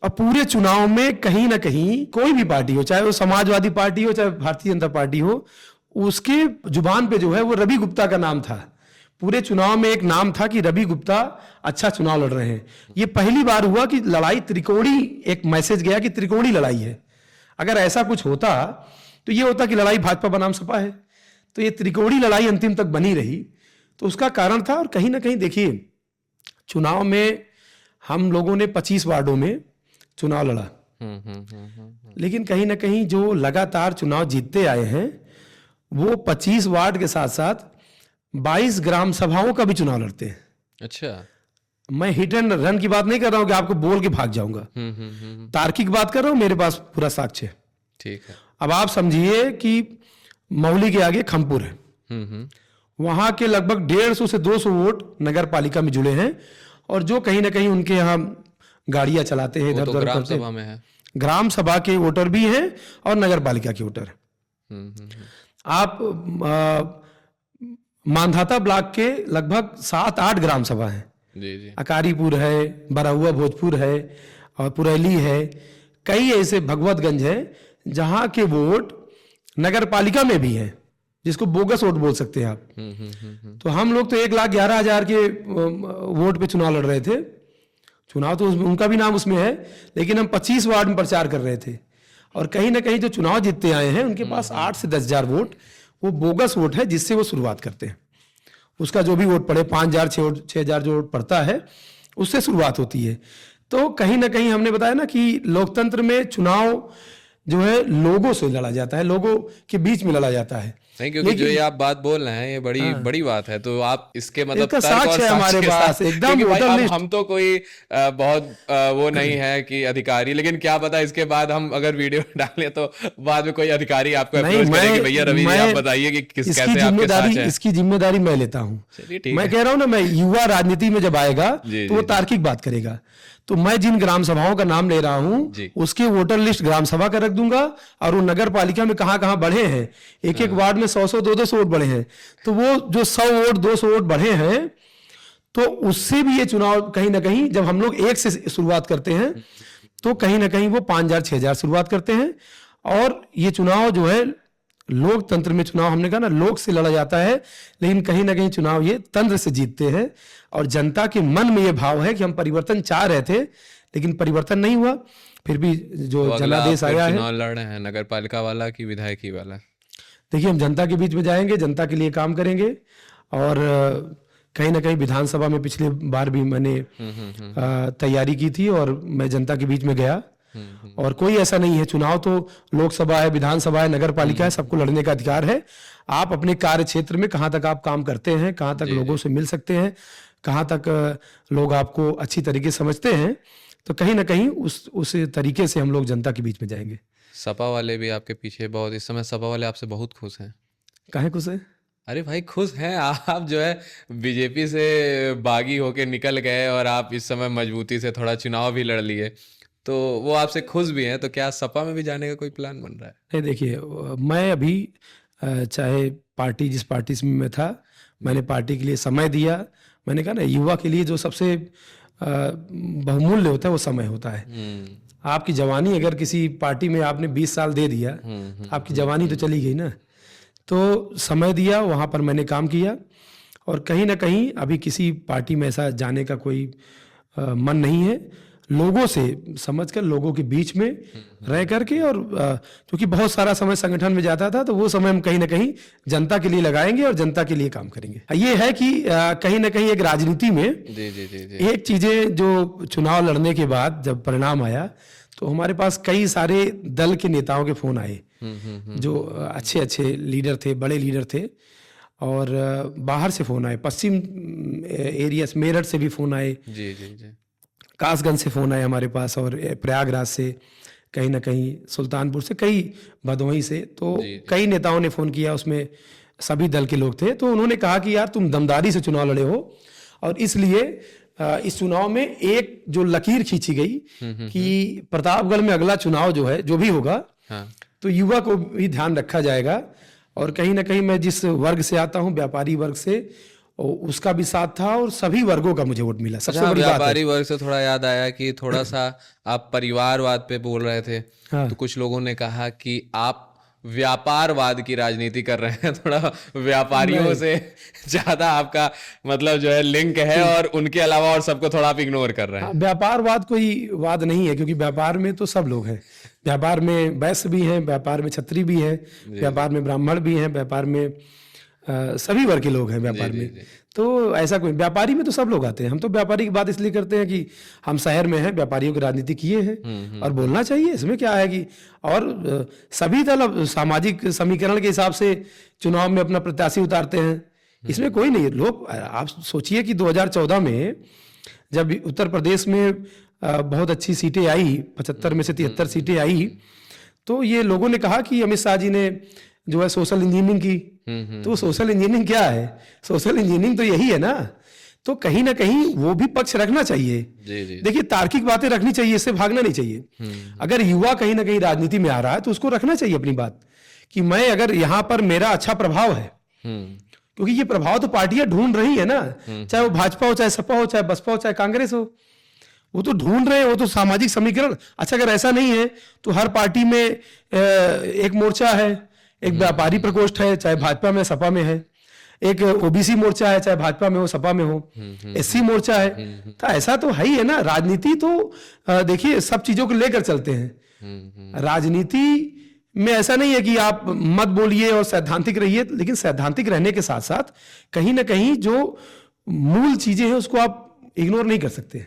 और पूरे चुनाव में कहीं ना कहीं कोई भी पार्टी हो, चाहे वो समाजवादी पार्टी हो चाहे भारतीय जनता पार्टी हो, उसके जुबान पे जो है वो रवि गुप्ता का नाम था। पूरे चुनाव में एक नाम था कि रवि गुप्ता अच्छा चुनाव लड़ रहे हैं। ये पहली बार हुआ कि लड़ाई त्रिकोणी, एक मैसेज गया कि त्रिकोणी लड़ाई है। अगर ऐसा कुछ होता तो ये होता कि लड़ाई भाजपा बनाम सपा है, तो ये त्रिकोणी लड़ाई अंतिम तक बनी रही। तो उसका कारण था। और कहीं ना कहीं देखिए, चुनाव में हम लोगों ने 25 वार्डों में चुनाव लड़ा, लेकिन कहीं ना कहीं जो लगातार चुनाव जीतते आए हैं वो 25 वार्ड के साथ साथ 22 ग्राम सभाओं का भी चुनाव लड़ते हैं। अच्छा, मैं हिट एंड रन की बात नहीं कर रहा हूं कि आपको बोल के भाग जाऊंगा, तार्किक बात कर रहा हूं, मेरे पास पूरा साक्ष्य है। ठीक है। अब आप समझिए कि मौली के आगे खमपुर है, वहां के लगभग 150 से 200 वोट नगर पालिका में जुड़े हैं, और जो कहीं ना कहीं उनके यहाँ गाड़ियां चलाते हैं, इधर उधर ग्राम करते सभा में है। ग्राम सभा के वोटर भी हैं और नगर पालिका के वोटर। आप मांधाता ब्लॉक के लगभग 7-8 ग्राम सभा हैं। जी जी। अकारीपुर है, बराहुआ भोजपुर है और पुरैली है, कई ऐसे भगवतगंज है जहां के वोट नगर पालिका में भी हैं, जिसको बोगस वोट बोल सकते हैं आप। तो हम लोग तो 1,11,000 के वोट पे चुनाव लड़ रहे थे। चुनाव तो उनका भी नाम उसमें है, लेकिन हम 25 वार्ड में प्रचार कर रहे थे। और कहीं ना कहीं जो चुनाव जीतते आए हैं उनके पास 8 से 10 हजार वोट वो बोगस वोट है, जिससे वो शुरुआत करते हैं। उसका जो भी वोट पड़े, 5,000 6,000 जो वोट पड़ता है उससे शुरुआत होती है। तो कहीं ना कहीं हमने बताया ना कि लोकतंत्र में चुनाव जो है लोगों से लड़ा जाता है, लोगों के बीच में लड़ा जाता है। नहीं, क्योंकि जो ये आप बात बोल रहे हैं ये बड़ी बड़ी बात है। तो आप इसके मतलब इसका तर्क और साक्ष्य है साक्ष्य हमारे के पास, साथ- एकदम क्योंकि भाई वोटर अब लिस्ट। हम तो कोई बहुत वो नहीं है कि अधिकारी, लेकिन क्या पता इसके बाद हम अगर वीडियो डालें तो बाद में कोई अधिकारी आपको अप्रोच करे कि भैया रवि जी आप बताइए कि किस कैसे आपके साथ है। इसकी जिम्मेदारी मैं लेता हूँ। चलिए ठीक मैं है। कह रहा हूँ ना, मैं युवा राजनीति में जब आएगा जी, तो वो जी, तार्किक बात करेगा। तो मैं जिन ग्राम सभाओं का नाम ले रहा हूँ जी। उसके वोटर लिस्ट ग्राम सभा का रख दूंगा, और वो नगर पालिका में कहाँ कहाँ बढ़े हैं, एक एक वार्ड में 100-100 200 वोट बढ़े हैं, तो वो जो 100 वोट 200 वोट बढ़े हैं, तो उससे भी ये चुनाव कहीं ना कहीं जब हम लोग एक से शुरुआत करते हैं तो कहीं ना कहीं वो 5,000 6,000 शुरुआत करते हैं। और ये चुनाव जो है लोकतंत्र में, चुनाव हमने कहा ना लोक से लड़ा जाता है, लेकिन कहीं ना कहीं चुनाव ये तंत्र से जीतते हैं। और जनता के मन में ये भाव है कि हम परिवर्तन चाह रहे थे लेकिन परिवर्तन नहीं हुआ, फिर भी जो तो अगला जनादेश आप फिर आया है। चुनाव लड़ रहे हैं, नगर पालिका वाला कि विधायकी वाला? देखिए, हम जनता के बीच में जाएंगे, जनता के लिए काम करेंगे। और कहीं ना कहीं विधानसभा में पिछले बार भी मैंने तैयारी की थी और मैं जनता के बीच में गया। और कोई ऐसा नहीं है, चुनाव तो लोकसभा है, विधानसभा है, नगर पालिका है, सबको लड़ने का अधिकार है। आप अपने कार्य क्षेत्र में कहाँ तक आप काम करते हैं, कहाँ तक लोगों से मिल सकते हैं, कहाँ तक लोग आपको अच्छी तरीके से समझते हैं, तो कहीं ना कहीं उस तरीके से हम लोग जनता के बीच में जाएंगे। सपा वाले भी आपके पीछे बहुत, इस समय सपा वाले आपसे बहुत खुश हैं। काहे खुश है? अरे भाई खुश हैं आप, जो है बीजेपी से बागी होके निकल गए और आप इस समय मजबूती से थोड़ा चुनाव भी लड़ लिए, तो वो आपसे खुश भी हैं। तो क्या सपा में भी जाने का कोई प्लान बन रहा है? नहीं, देखिए, मैं अभी चाहे पार्टी जिस पार्टी में मैं था, मैंने पार्टी के लिए समय दिया। मैंने कहा ना, युवा के लिए जो सबसे बहुमूल्य होता है वो समय होता है। आपकी जवानी अगर किसी पार्टी में आपने 20 साल दे दिया, आपकी जवानी तो चली गई ना। तो समय दिया, वहाँ पर मैंने काम किया। और कहीं ना कहीं अभी किसी पार्टी में ऐसा जाने का कोई मन नहीं है। लोगों से समझकर, लोगों के बीच में रह करके, और क्योंकि बहुत सारा समय संगठन में जाता था, तो वो समय हम कहीं ना कहीं जनता के लिए लगाएंगे और जनता के लिए काम करेंगे। ये है कि कहीं ना कहीं एक राजनीति में जी जी जी जी। एक चीजें, जो चुनाव लड़ने के बाद जब परिणाम आया तो हमारे पास कई सारे दल के नेताओं के फोन आए, जो अच्छे अच्छे लीडर थे, बड़े लीडर थे, और बाहर से फोन आए, पश्चिम एरिया से, मेरठ से भी फोन आए, जी जी जी। कासगंज से फोन आए हमारे पास, और प्रयागराज से, कहीं ना कहीं सुल्तानपुर से, कई भदोही से। तो कई नेताओं ने फोन किया, उसमें सभी दल के लोग थे। तो उन्होंने कहा कि यार तुम दमदारी से चुनाव लड़े हो और इसलिए इस चुनाव में एक जो लकीर खींची गई कि प्रतापगढ़ में अगला चुनाव जो है, जो भी होगा, हाँ। तो युवा को भी ध्यान रखा जाएगा। और कहीं ना कहीं मैं जिस वर्ग से आता हूं, व्यापारी वर्ग से, उसका भी साथ था और सभी वर्गों का मुझे वोट मिला। सबसे अच्छा, बड़ी बात है। व्यापारी वर्ग से थोड़ा याद आया कि थोड़ा सा आप परिवारवाद पे बोल रहे थे, हाँ। तो कुछ लोगों ने कहा कि आप व्यापारवाद की राजनीति कर रहे हैं, थोड़ा व्यापारियों से ज्यादा आपका मतलब जो है लिंक है, और उनके अलावा और सबको थोड़ा आप इग्नोर कर रहे हैं। हाँ, व्यापारवाद कोई वाद नहीं है, क्योंकि व्यापार में तो सब लोग हैं। व्यापार में वैश्य भी हैं, व्यापार में क्षत्रिय भी हैं, व्यापार में ब्राह्मण भी हैं, व्यापार में सभी वर्ग के लोग हैं व्यापार में। तो ऐसा कोई, व्यापारी में तो सब लोग आते हैं। हम तो व्यापारी की बात इसलिए करते हैं कि हम शहर में हैं, व्यापारियों की राजनीति किए हैं, और बोलना चाहिए, इसमें क्या है कि, और सभी तरह सामाजिक समीकरण के हिसाब से चुनाव में अपना प्रत्याशी उतारते हैं, इसमें कोई नहीं है। लोग, आप सोचिए कि 2014 में जब उत्तर प्रदेश में बहुत अच्छी सीटें आई, 75 में से 73 सीटें आई, तो ये लोगों ने कहा कि अमित शाह जी ने जो है सोशल इंजीनियरिंग की। तो सोशल इंजीनियरिंग क्या है? सोशल इंजीनियरिंग तो यही है ना। तो कहीं ना कहीं वो भी पक्ष रखना चाहिए। देखिए, तार्किक बातें रखनी चाहिए, इससे भागना नहीं चाहिए। अगर युवा कहीं ना कहीं राजनीति में आ रहा है तो उसको रखना चाहिए अपनी बात, कि मैं अगर यहाँ पर मेरा अच्छा प्रभाव है, क्योंकि ये प्रभाव तो पार्टियां ढूंढ रही है ना, चाहे वो भाजपा हो, चाहे सपा हो, चाहे बसपा हो, चाहे कांग्रेस हो, वो तो ढूंढ रहे हैं, वो तो सामाजिक समीकरण। अच्छा, अगर ऐसा नहीं है तो हर पार्टी में एक मोर्चा है, एक व्यापारी प्रकोष्ठ है, चाहे भाजपा में सपा में है, एक ओबीसी मोर्चा है, चाहे भाजपा में हो सपा में हो, एससी मोर्चा है। तो ऐसा तो है ही है ना। राजनीति तो देखिए सब चीजों को लेकर चलते हैं। राजनीति में ऐसा नहीं है कि आप मत बोलिए और सैद्धांतिक रहिए, लेकिन सैद्धांतिक रहने के साथ साथ कहीं ना कहीं जो मूल चीजें हैं उसको आप इग्नोर नहीं कर सकते।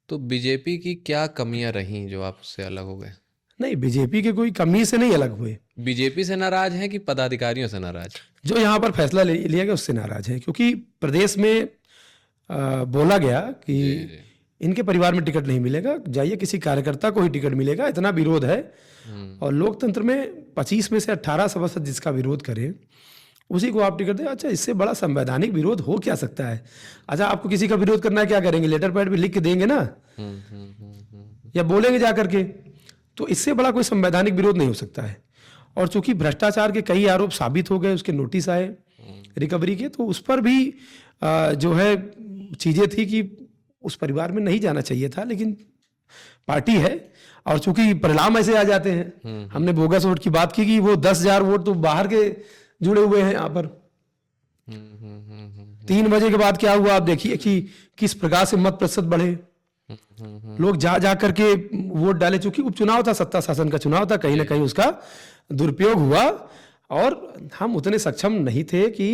तो बीजेपी की क्या कमियां रहीं जो आपसे अलग हो गए? नहीं, बीजेपी के कोई कमी से नहीं अलग हुए। बीजेपी से नाराज हैं कि पदाधिकारियों से नाराज? जो यहाँ पर फैसला लिया गया उससे नाराज है, क्योंकि प्रदेश में बोला गया कि इनके परिवार में टिकट नहीं मिलेगा, जाइए किसी कार्यकर्ता को ही टिकट मिलेगा, इतना विरोध है। और लोकतंत्र में 25 में से 18 सभासद जिसका विरोध करें उसी को आप टिकट दें। अच्छा, इससे बड़ा संवैधानिक विरोध हो क्या सकता है? अच्छा, आपको किसी का विरोध करना है, क्या करेंगे? लेटर पैड भी लिख के देंगे ना, या बोलेंगे जा करके। तो इससे बड़ा कोई संवैधानिक विरोध नहीं हो सकता है। और चूंकि भ्रष्टाचार के कई आरोप साबित हो गए, उसके नोटिस आए रिकवरी के, तो उस पर भी जो है चीजें थी कि उस परिवार में नहीं जाना चाहिए था, लेकिन पार्टी है और चूंकि परिणाम ऐसे आ जाते हैं। हमने बोगस वोट की बात की कि वो 10,000 वोट तो बाहर के जुड़े हुए हैं यहाँ पर। 3 बजे के बाद क्या हुआ आप देखिए कि किस प्रकार से मत प्रतिशत बढ़े, लोग जा करके वोट डाले। चूंकि उपचुनाव था, सत्ता शासन का चुनाव था, कहीं ना कहीं उसका दुरुपयोग हुआ और हम उतने सक्षम नहीं थे कि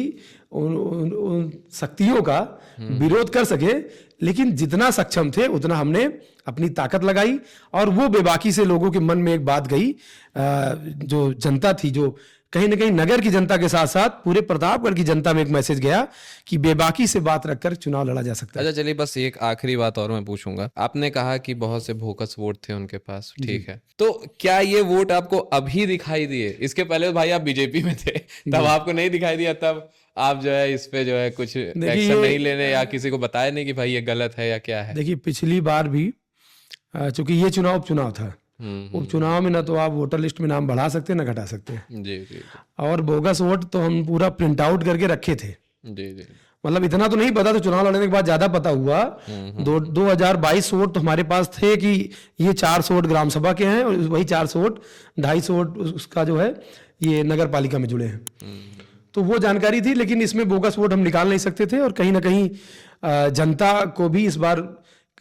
उन शक्तियों का विरोध कर सके, लेकिन जितना सक्षम थे उतना हमने अपनी ताकत लगाई। और वो बेबाकी से लोगों के मन में एक बात गई, जो जनता थी, जो कहीं ना कहीं नगर की जनता के साथ साथ पूरे प्रतापगढ़ की जनता में एक मैसेज गया कि बेबाकी से बात रखकर चुनाव लड़ा जा सकता है। अच्छा, चलिए बस एक आखिरी बात और मैं पूछूंगा। आपने कहा कि बहुत से बोगस वोट थे उनके पास, ठीक है, तो क्या ये वोट आपको अभी दिखाई दिए? इसके पहले भाई आप बीजेपी में थे, तब आपको नहीं दिखाई दिया? तब आप जो है इस पे जो है कुछ एक्शन नहीं लेने या किसी को बताया नहीं कि भाई ये गलत है या क्या है? देखिए, पिछली बार भी चूंकि ये चुनाव उपचुनाव था, उपचुनाव में ना तो आप वोटर लिस्ट में नाम बढ़ा सकते ना घटा सकते। जी। और बोगस वोट तो हम पूरा प्रिंट आउट करके रखे थे। जी। मतलब इतना तो नहीं पता, तो चुनाव लड़ने के बाद ज्यादा पता हुआ। 2022 वोट तो हमारे पास थे कि ये 400 वोट ग्राम सभा के हैं, और वही 400 वोट 250 वोट उसका जो है ये नगर पालिका में जुड़े हैं। तो वो जानकारी थी, लेकिन इसमें बोगस वोट हम निकाल नहीं सकते थे। और कहीं ना कहीं जनता को भी इस बार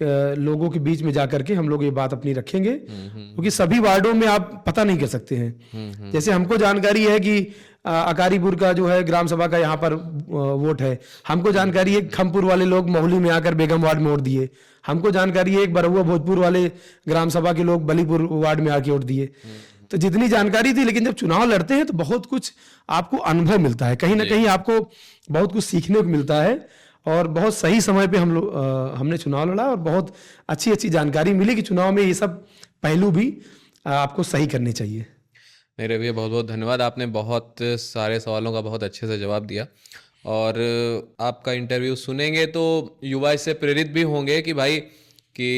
लोगों के बीच में जाकर के हम लोग ये बात अपनी रखेंगे, क्योंकि सभी वार्डों में आप पता नहीं कर सकते हैं। जैसे हमको जानकारी है कि अकारीपुर का जो है ग्राम सभा का यहाँ पर वोट है, हमको जानकारी है खमपुर वाले लोग मोहली में आकर बेगम वार्ड में वोट दिए, हमको जानकारी है एक बरहुआ भोजपुर वाले ग्राम सभा के लोग बलीपुर वार्ड में आके वोट दिए। तो जितनी जानकारी थी, लेकिन जब चुनाव लड़ते हैं तो बहुत कुछ आपको अनुभव मिलता है, कहीं ना कहीं आपको बहुत कुछ सीखने को मिलता है। और बहुत सही समय पे हमने चुनाव लड़ा और बहुत अच्छी जानकारी मिली कि चुनाव में ये सब पहलू भी आपको सही करने चाहिए। नहीं रवि, बहुत बहुत धन्यवाद, आपने बहुत सारे सवालों का बहुत अच्छे से जवाब दिया और आपका इंटरव्यू सुनेंगे तो युवा इससे प्रेरित भी होंगे कि भाई कि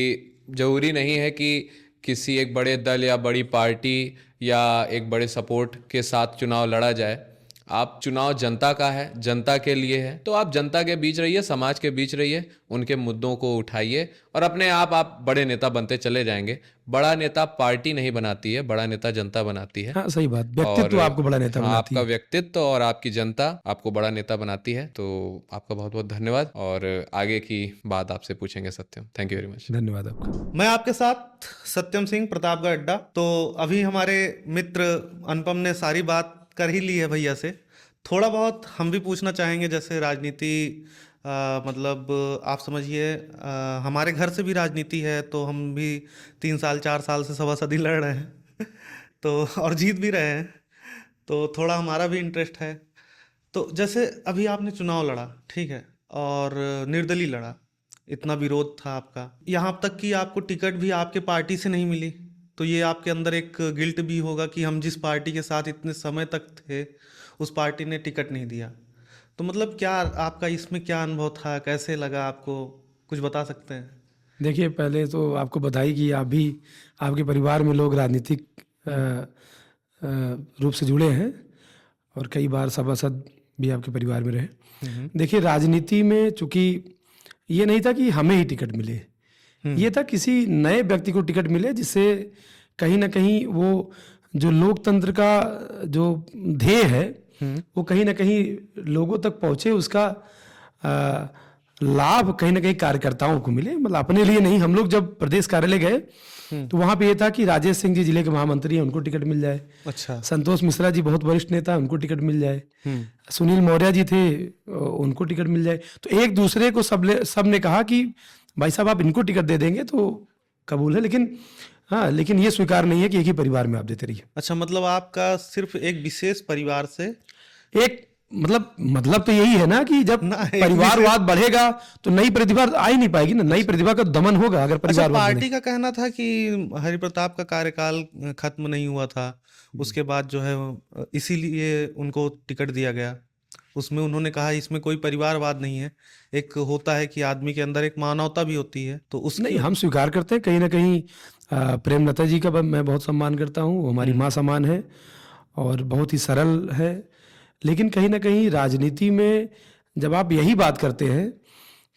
जरूरी नहीं है कि किसी एक बड़े दल या बड़ी पार्टी या एक बड़े सपोर्ट के साथ चुनाव लड़ा जाए। आप चुनाव जनता का है, जनता के लिए है, तो आप जनता के बीच रहिए, समाज के बीच रहिए, उनके मुद्दों को उठाइए और अपने आप बड़े नेता बनते चले जाएंगे। बड़ा नेता पार्टी नहीं बनाती है, बड़ा नेता जनता बनाती है। हाँ, सही बात, व्यक्तित्व आपको बड़ा नेता बनाती आपका व्यक्तित्व और आपकी जनता आपको बड़ा नेता बनाती है। तो आपका बहुत बहुत धन्यवाद और आगे की बात आपसे पूछेंगे Satyam. Thank you very much. धन्यवाद आपका। मैं आपके साथ सत्यम सिंह, प्रतापगढ़ अड्डा। तो अभी हमारे मित्र अनुपम ने सारी बात कर ही ली है भैया से। थोड़ा बहुत हम भी पूछना चाहेंगे, जैसे राजनीति मतलब आप समझिए हमारे घर से भी राजनीति है, तो हम भी 3 साल 4 साल से सभासदी लड़ रहे हैं तो और जीत भी रहे हैं, तो थोड़ा हमारा भी इंटरेस्ट है। तो जैसे अभी आपने चुनाव लड़ा, ठीक है, और निर्दलीय लड़ा, इतना विरोध था आपका, यहाँ तक कि आपको टिकट भी आपके पार्टी से नहीं मिली, तो ये आपके अंदर एक गिल्ट भी होगा कि हम जिस पार्टी के साथ इतने समय तक थे उस पार्टी ने टिकट नहीं दिया। तो मतलब क्या आपका इसमें क्या अनुभव था, कैसे लगा आपको, कुछ बता सकते हैं? देखिए, पहले तो आपको बधाई कि आप भी, आपके परिवार में लोग राजनीतिक रूप से जुड़े हैं और कई बार सभासद भी आपके परिवार में रहे। देखिए, राजनीति में चूंकि ये नहीं था कि हमें ही टिकट मिले, ये था किसी नए व्यक्ति को टिकट मिले, जिससे कहीं ना कहीं वो जो लोकतंत्र का जो ध्येय है वो कहीं ना कहीं लोगों तक पहुंचे, उसका लाभ कहीं ना कहीं कार्यकर्ताओं को मिले। मतलब अपने लिए नहीं, हम लोग जब प्रदेश कार्यालय गए तो वहां पे ये था कि राजेश सिंह जी जिले के महामंत्री हैं, उनको टिकट मिल जाए। अच्छा। संतोष मिश्रा जी बहुत वरिष्ठ नेता, उनको टिकट मिल जाए। सुनील मौर्य जी थे, उनको टिकट मिल जाए। तो एक दूसरे को सब ने कहा कि भाई साहब आप इनको टिकट दे देंगे तो कबूल है, लेकिन हाँ, लेकिन ये स्वीकार नहीं है कि एक ही परिवार में आप देते रहिए। अच्छा, मतलब आपका सिर्फ एक विशेष परिवार से एक मतलब तो यही है ना कि जब ना, परिवारवाद बढ़ेगा तो नई प्रतिभा आ ही नहीं पाएगी ना, नई प्रतिभा का दमन होगा अगर अच्छा, परिवारवाद पार्टी का कहना था कि हरिप्रताप का कार्यकाल खत्म नहीं हुआ था, उसके बाद जो है इसीलिए उनको टिकट दिया गया। उसमें उन्होंने कहा इसमें कोई परिवारवाद नहीं है, एक होता है कि आदमी के अंदर एक मानवता भी होती है, तो उस नहीं, हम स्वीकार करते हैं कहीं ना कहीं। प्रेमलता जी का मैं बहुत सम्मान करता हूँ, वो हमारी माँ समान है और बहुत ही सरल है। लेकिन कहीं ना कहीं राजनीति में जब आप यही बात करते हैं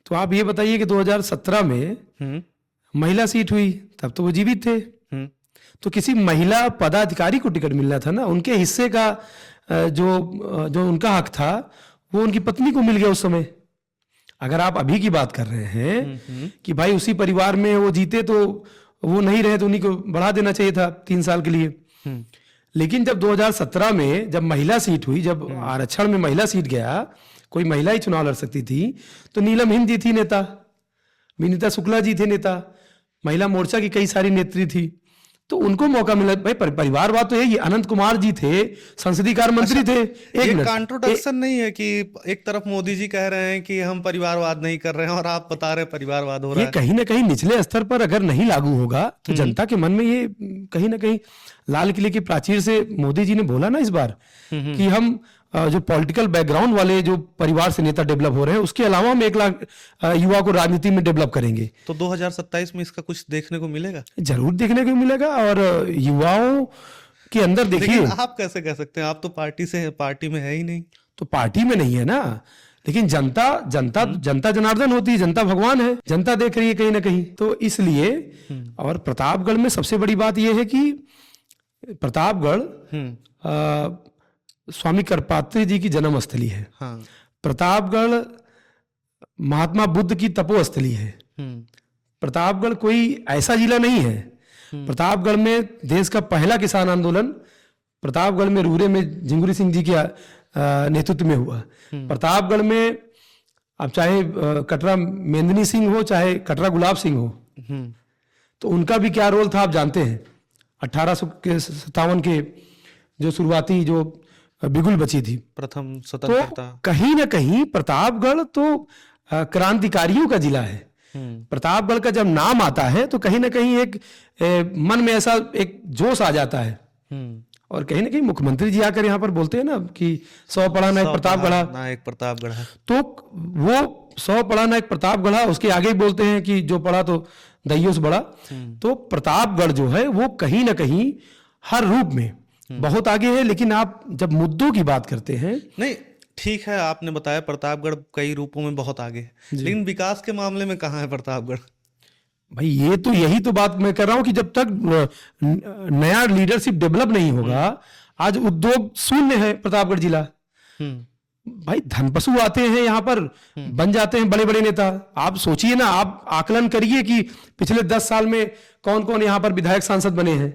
तो आप ये बताइए कि 2017 में महिला सीट हुई, तब तो वो जीवित थे, तो किसी महिला पदाधिकारी को टिकट मिल रहा था ना, उनके हिस्से का जो उनका हक था वो उनकी पत्नी को मिल गया उस समय। अगर आप अभी की बात कर रहे हैं कि भाई उसी परिवार में वो जीते तो वो नहीं रहे तो उन्हीं को बढ़ा देना चाहिए था 3 साल के लिए। लेकिन जब 2017 में जब महिला सीट हुई, जब आरक्षण में महिला सीट गया, कोई महिला ही चुनाव लड़ सकती थी, तो नीलम हिंद जी थी नेता, विनीता शुक्ला जी थे नेता, महिला मोर्चा की कई सारी नेत्री थी, तो उनको मौका मिला। भाई परिवारवाद तो यही, अनंत कुमार जी थे, संसदीय कार्य मंत्री थे। एक कॉन्ट्रोडक्शन नहीं है कि एक तरफ मोदी जी कह रहे हैं कि हम परिवारवाद नहीं कर रहे हैं और आप बता रहे हैं परिवारवाद हो रहा है। ये कहीं ना कहीं निचले स्तर पर अगर नहीं लागू होगा तो जनता के मन में ये कहीं ना कहीं, लाल किले की प्राचीर से मोदी जी ने बोला ना इस बार कि हम जो पॉलिटिकल बैकग्राउंड वाले जो परिवार से नेता डेवलप हो रहे हैं, उसके अलावा हम 1 लाख युवा को राजनीति में डेवलप करेंगे। तो 2027 में इसका कुछ देखने को मिलेगा? जरूर देखने को मिलेगा। और युवाओं के अंदर देखिए, आप कैसे कह सकते हैं, आप तो पार्टी में है ही नहीं। तो पार्टी में नहीं है ना, लेकिन जनता जनार्दन होती है, जनता भगवान है, जनता देख रही है कहीं ना कहीं, तो इसलिए। और प्रतापगढ़ में सबसे बड़ी बात यह है कि प्रतापगढ़ स्वामी करपात्री जी की जन्मस्थली है। हाँ। प्रतापगढ़ महात्मा बुद्ध की तपोस्थली है। प्रतापगढ़ कोई ऐसा जिला नहीं है। प्रतापगढ़ में देश का पहला किसान आंदोलन प्रतापगढ़ में रूरे में झिंगुरी सिंह जी के नेतृत्व में हुआ। प्रतापगढ़ में अब चाहे कटरा मेंदनी सिंह हो, चाहे कटरा गुलाब सिंह हो, तो उनका भी क्या रोल था आप जानते हैं। 1857 के जो शुरुआती जो बिगुल बची थी, प्रथम स्वतंत्रता, तो कहीं ना कहीं प्रतापगढ़ तो क्रांतिकारियों का जिला है। प्रतापगढ़ का जब नाम आता है तो कहीं ना कहीं एक मन में ऐसा एक जोश आ जाता है। और कहीं ना कहीं मुख्यमंत्री जी आकर यहाँ पर बोलते हैं ना कि 100 पढ़ा ना एक प्रताप गढ़ा, ना एक प्रताप गढ़ा, तो वो 100 पढ़ा ना एक प्रताप गढ़ा, उसके आगे ही बोलते हैं कि जो पढ़ा तो दैयों से बड़ा। तो प्रतापगढ़ जो है वो कहीं ना कहीं हर रूप में बहुत आगे है। लेकिन आप जब मुद्दों की बात करते हैं, नहीं ठीक है, आपने बताया प्रतापगढ़ कई रूपों में बहुत आगे है, लेकिन विकास के मामले में कहाँ है प्रतापगढ़? भाई ये तो यही तो बात मैं कर रहा हूं कि जब तक नया लीडरशिप डेवलप नहीं होगा, आज उद्योग शून्य है प्रतापगढ़ जिला। भाई धनपशु आते हैं यहाँ पर, बन जाते हैं बड़े बड़े नेता। आप सोचिए ना, आप आकलन करिए कि पिछले 10 साल में कौन कौन यहाँ पर विधायक सांसद बने हैं,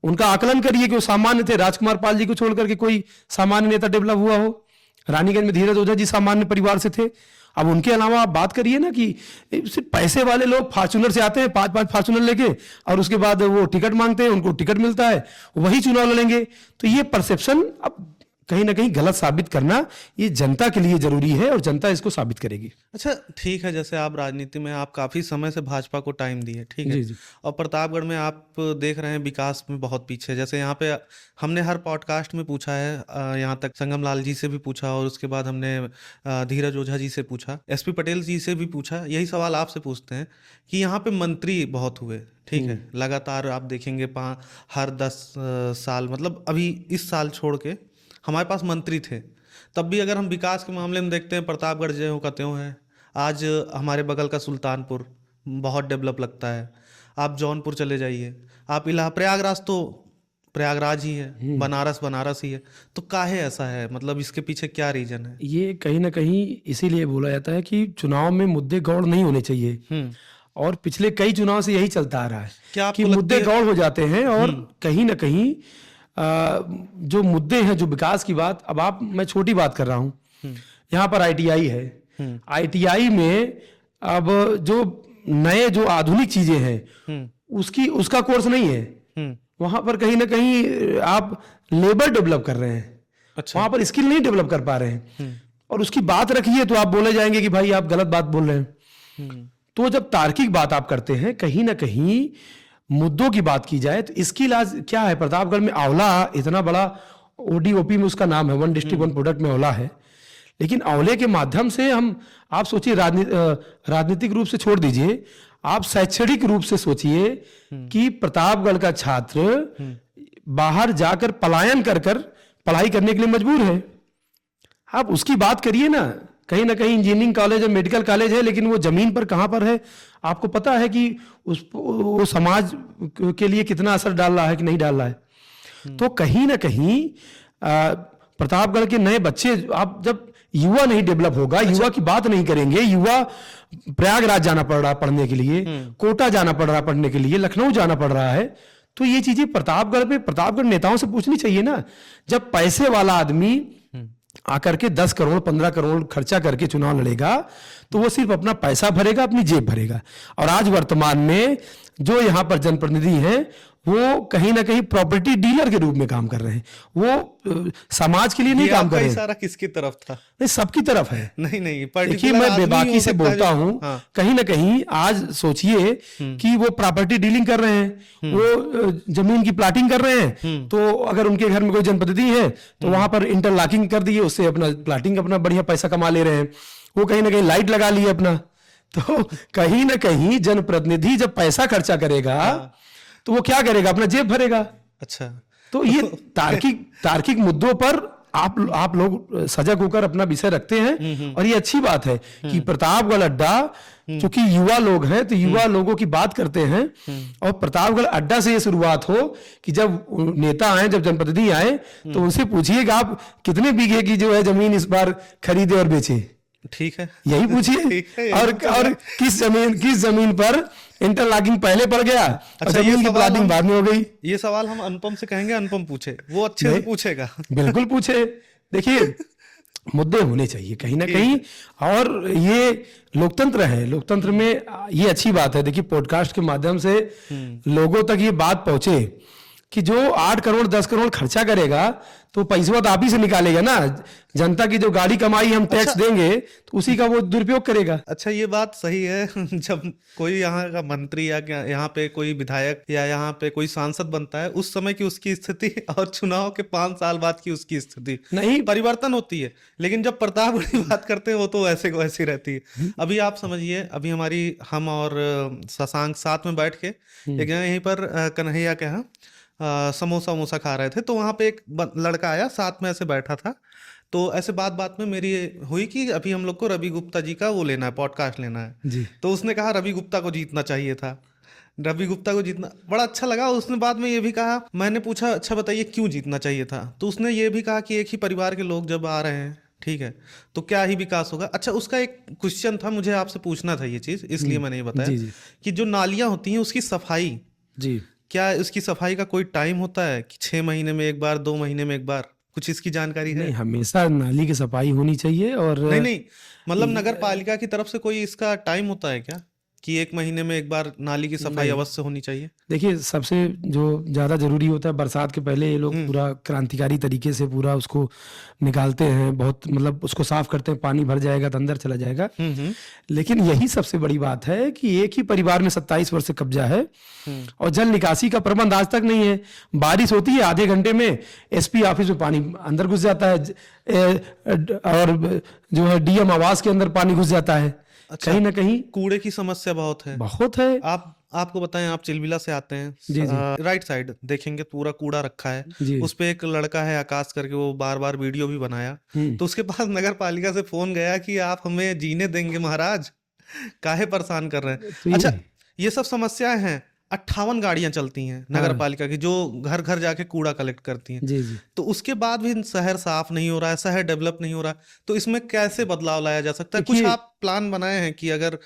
उनका आकलन करिए कि वो सामान्य थे। राजकुमार पाल जी को छोड़कर के कोई सामान्य नेता डेवलप हुआ हो? रानीगंज में धीरज ओझा जी सामान्य परिवार से थे। अब उनके अलावा आप बात करिए ना कि सिर्फ पैसे वाले लोग फॉर्च्यूनर से आते हैं, 5-5 फॉर्च्यूनर लेके, और उसके बाद वो टिकट मांगते हैं, उनको टिकट मिलता है, वही चुनाव लड़ेंगे। तो ये परसेप्शन अब कहीं ना कहीं गलत साबित करना ये जनता के लिए जरूरी है और जनता इसको साबित करेगी। अच्छा ठीक है, जैसे आप राजनीति में आप काफी समय से भाजपा को टाइम दिए, ठीक है, जी जी। और प्रतापगढ़ में आप देख रहे हैं विकास में बहुत पीछे। जैसे यहाँ पे हमने हर पॉडकास्ट में पूछा है, यहाँ तक संगम लाल जी से भी पूछा, और उसके बाद हमने धीरज ओझा जी से पूछा, एसपी पटेल जी से भी पूछा, यही सवाल आपसे पूछते हैं कि यहाँ पे मंत्री बहुत हुए, ठीक है, लगातार आप देखेंगे हर 10 साल, मतलब अभी इस साल छोड़ के हमारे पास मंत्री थे, तब भी अगर हम विकास के मामले में देखते हैं प्रतापगढ़ ज्यों का त्यों है। आज हमारे बगल का सुल्तानपुर बहुत डेवलप लगता है, आप जौनपुर चले जाइए, आप प्रयागराज तो प्रयागराज ही है, बनारस बनारस ही है। तो काहे ऐसा है, मतलब इसके पीछे क्या रीजन है? ये कहीं ना कहीं इसीलिए बोला जाता है कि चुनाव में मुद्दे गौड़ नहीं होने चाहिए, और पिछले कई चुनाव से यही चलता आ रहा है क्या कि मुद्दे गौड़ हो जाते हैं, और कहीं ना कहीं जो मुद्दे हैं, जो विकास की बात, अब आप, मैं छोटी बात कर रहा हूं, यहाँ पर आईटीआई है, आईटीआई में अब जो नए जो आधुनिक चीजें हैं उसका कोर्स नहीं है वहां पर। कहीं ना कहीं आप लेबर डेवलप कर रहे हैं, अच्छा, वहां पर स्किल नहीं डेवलप कर पा रहे हैं, और उसकी बात रखिए तो आप बोले जाएंगे कि भाई आप गलत बात बोल रहे हैं। तो जब तार्किक बात आप करते हैं, कहीं ना कहीं मुद्दों की बात की जाए, तो इसकी इलाज क्या है? प्रतापगढ़ में आंवला इतना बड़ा, ओडीओपी में उसका नाम है, 1 डिस्ट्रिक्ट 1 प्रोडक्ट में आंवला है, लेकिन आंवले के माध्यम से हम, आप सोचिए, राजनीतिक रूप से छोड़ दीजिए, आप शैक्षणिक रूप से सोचिए कि प्रतापगढ़ का छात्र बाहर जाकर पलायन कर पढ़ाई करने के लिए मजबूर है। आप उसकी बात करिए ना कहीं इंजीनियरिंग कॉलेज और मेडिकल कॉलेज है, लेकिन वो जमीन पर कहाँ पर है? आपको पता है कि वो समाज के लिए कितना असर डाल रहा है कि नहीं डाल रहा है? तो कहीं ना कहीं प्रतापगढ़ के नए बच्चे, आप जब युवा नहीं डेवलप होगा, युवा की बात नहीं करेंगे, युवा प्रयागराज जाना पड़ रहा है पढ़ने के लिए, कोटा जाना पड़ रहा है पढ़ने के लिए, लखनऊ जाना पड़ रहा है, तो ये चीजें प्रतापगढ़ नेताओं से पूछनी चाहिए ना। जब पैसे वाला आदमी आकर के 10 करोड़ 15 करोड़ खर्चा करके चुनाव लड़ेगा, तो वो सिर्फ अपना पैसा भरेगा, अपनी जेब भरेगा। और आज वर्तमान में जो यहाँ पर जनप्रतिनिधि हैं, वो कहीं ना कहीं प्रॉपर्टी डीलर के रूप में काम कर रहे हैं, वो समाज के लिए नहीं काम कर रहे हैं। इशारा किसकी तरफ था? नहीं, सबकी तरफ है। नहीं, देखिए, मैं बेबाकी से बोलता हूँ, कहीं ना कहीं आज सोचिए कि वो प्रॉपर्टी डीलिंग कर रहे हैं, वो जमीन की प्लाटिंग कर रहे हैं, तो अगर उनके घर में कोई जनप्रतिनिधि है तो वहां पर इंटरलॉकिंग कर दिए, उससे अपना प्लाटिंग, अपना बढ़िया पैसा कमा ले रहे हैं। वो कहीं ना कहीं लाइट लगा लिए अपना। तो कहीं ना कहीं जनप्रतिनिधि जब पैसा खर्चा करेगा तो वो क्या करेगा? अपना जेब भरेगा। अच्छा, तो ये तार्किक मुद्दों पर आप लोग सजग होकर अपना विषय रखते हैं, और ये अच्छी बात है कि प्रतापगढ़ अड्डा, चूंकि युवा लोग हैं तो युवा लोगों की बात करते हैं, और प्रतापगढ़ अड्डा से ये शुरुआत हो कि जब नेता आए, जब जनप्रतिनिधि आए, तो उनसे पूछिएगा आप कितने बीघे की जो है जमीन इस बार खरीदे और बेचे। ठीक है, यही पूछिए। और किस जमीन पर इंटरलॉकिंग पहले पड़ गया, और जमीन की प्लाटिंग बाद में हो गई। ये सवाल हम अनुपम से कहेंगे, अनुपम पूछे, वो अच्छे से पूछेगा। बिल्कुल पूछे। देखिए, मुद्दे होने चाहिए कहीं ना कहीं, और ये लोकतंत्र है, लोकतंत्र में ये अच्छी बात है। देखिए, पॉडकास्ट के माध्यम से लोगों तक ये बात पहुंचे कि जो 8 करोड़ 10 करोड़ खर्चा करेगा तो पैसा तो आप ही से निकालेगा ना। जनता की जो गाड़ी कमाई हम टैक्स देंगे तो उसी का वो दुरुपयोग करेगा। अच्छा, ये बात सही है। जब कोई यहाँ का मंत्री या यहाँ पे कोई विधायक या यहाँ पे कोई सांसद बनता है, उस समय की उसकी स्थिति और चुनाव के 5 साल बाद की उसकी स्थिति नहीं, परिवर्तन होती है। लेकिन जब प्रताप की बात करते हैं वो तो ऐसे को ऐसी रहती है। अभी आप समझिए, अभी हम और शशांक साथ में बैठ के एक जगह यहीं पर कन्हैया के यहाँ समोसा वमोसा खा रहे थे, तो वहां पे एक लड़का आया, साथ में ऐसे बैठा था। तो ऐसे बात में मेरी हुई कि अभी हम लोग को रवि गुप्ता जी का वो लेना है, पॉडकास्ट लेना है जी। तो उसने कहा रवि गुप्ता को जीतना चाहिए था, रवि गुप्ता को जीतना। बड़ा अच्छा लगा। उसने बाद में ये भी कहा, मैंने पूछा अच्छा बताइए क्यों जीतना चाहिए था, तो उसने ये भी कहा कि एक ही परिवार के लोग जब आ रहे हैं, ठीक है, तो क्या ही विकास होगा। अच्छा, उसका एक क्वेश्चन था, मुझे आपसे पूछना था ये चीज़, इसलिए मैंने ये बताया कि जो नालियाँ होती हैं उसकी सफाई, जी, क्या उसकी सफाई का कोई टाइम होता है कि 6 महीने में एक बार, 2 महीने में एक बार, कुछ इसकी जानकारी है? नहीं, हमेशा नाली की सफाई होनी चाहिए। और नहीं, मतलब नगर पालिका की तरफ से कोई इसका टाइम होता है क्या कि 1 महीने में एक बार नाली की सफाई अवश्य होनी चाहिए? देखिए, सबसे जो ज़्यादा जरूरी होता है, बरसात के पहले ये लोग पूरा क्रांतिकारी तरीके से पूरा उसको निकालते हैं, बहुत मतलब उसको साफ करते हैं, पानी भर जाएगा तो अंदर चला जाएगा। लेकिन यही सबसे बड़ी बात है कि एक ही परिवार में 27 वर्ष से कब्जा है और जल निकासी का प्रबंध आज तक नहीं है। बारिश होती है, आधे घंटे में एसपी ऑफिस में पानी अंदर घुस जाता है और जो है डीएम आवास के अंदर पानी घुस जाता है। अच्छा, कहीं ना कहीं कूड़े की समस्या बहुत है। आपको बताएं, आप चिलबिला से आते हैं, जी। राइट साइड देखेंगे पूरा कूड़ा रखा है, उस पे एक लड़का है आकाश करके, वो बार वीडियो भी बनाया, तो उसके पास नगर पालिका से फोन गया कि आप हमें जीने देंगे महाराज, काहे परेशान कर रहे हैं। तो अच्छा, ये सब समस्याएं हैं। 58 गाड़ियां चलती हैं नगर पालिका की जो घर घर जाके कूड़ा कलेक्ट करती हैं, जी। तो उसके बाद भी शहर साफ नहीं हो रहा है, शहर डेवलप नहीं हो रहा, तो इसमें कैसे बदलाव लाया जा सकता है? कुछ आप प्लान बनाए हैं कि अगर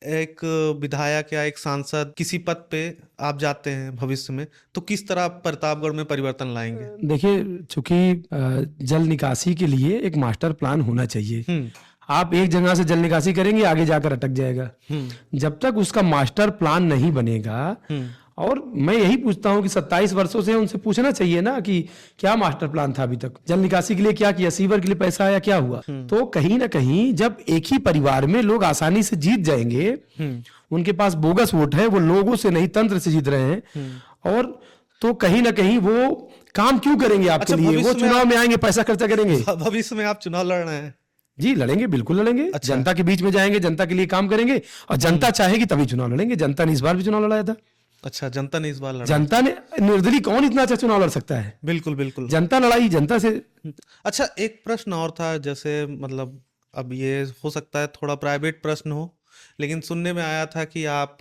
एक विधायक या एक सांसद किसी पद पे आप जाते हैं भविष्य में, तो किस तरह प्रतापगढ़ में परिवर्तन लाएंगे? देखिए, चूंकि जल निकासी के लिए एक मास्टर प्लान होना चाहिए। आप एक जगह से जल निकासी करेंगे, आगे जाकर अटक जाएगा। जब तक उसका मास्टर प्लान नहीं बनेगा, और मैं यही पूछता हूं कि 27 वर्षों से उनसे पूछना चाहिए ना कि क्या मास्टर प्लान था अभी तक, जल निकासी के लिए क्या किया, सीवर के लिए पैसा आया, क्या हुआ। तो कहीं ना कहीं जब एक ही परिवार में लोग आसानी से जीत जाएंगे, उनके पास बोगस वोट है, वो लोगों से नहीं तंत्र से जीत रहे हैं, और तो कहीं ना कहीं वो काम क्यों करेंगे आपके लिए? वो चुनाव में आएंगे, पैसा खर्चा करेंगे। भविष्य में आप चुनाव लड़ रहे हैं? जी, लड़ेंगे, बिल्कुल लड़ेंगे। अच्छा। जनता के बीच में जाएंगे, जनता के लिए काम करेंगे, और जनता चाहेगी तभी चुनाव लड़ेंगे। जनता ने इस बार भी चुनाव लड़ाया था। अच्छा, जनता ने इस बार लड़ा? जनता ने, निर्दलीय कौन इतना अच्छा चुनाव लड़ सकता है? बिल्कुल जनता लड़ाई जनता से। अच्छा, एक प्रश्न और था, जैसे मतलब अब ये हो सकता है थोड़ा प्राइवेट प्रश्न हो, लेकिन सुनने में आया था कि आप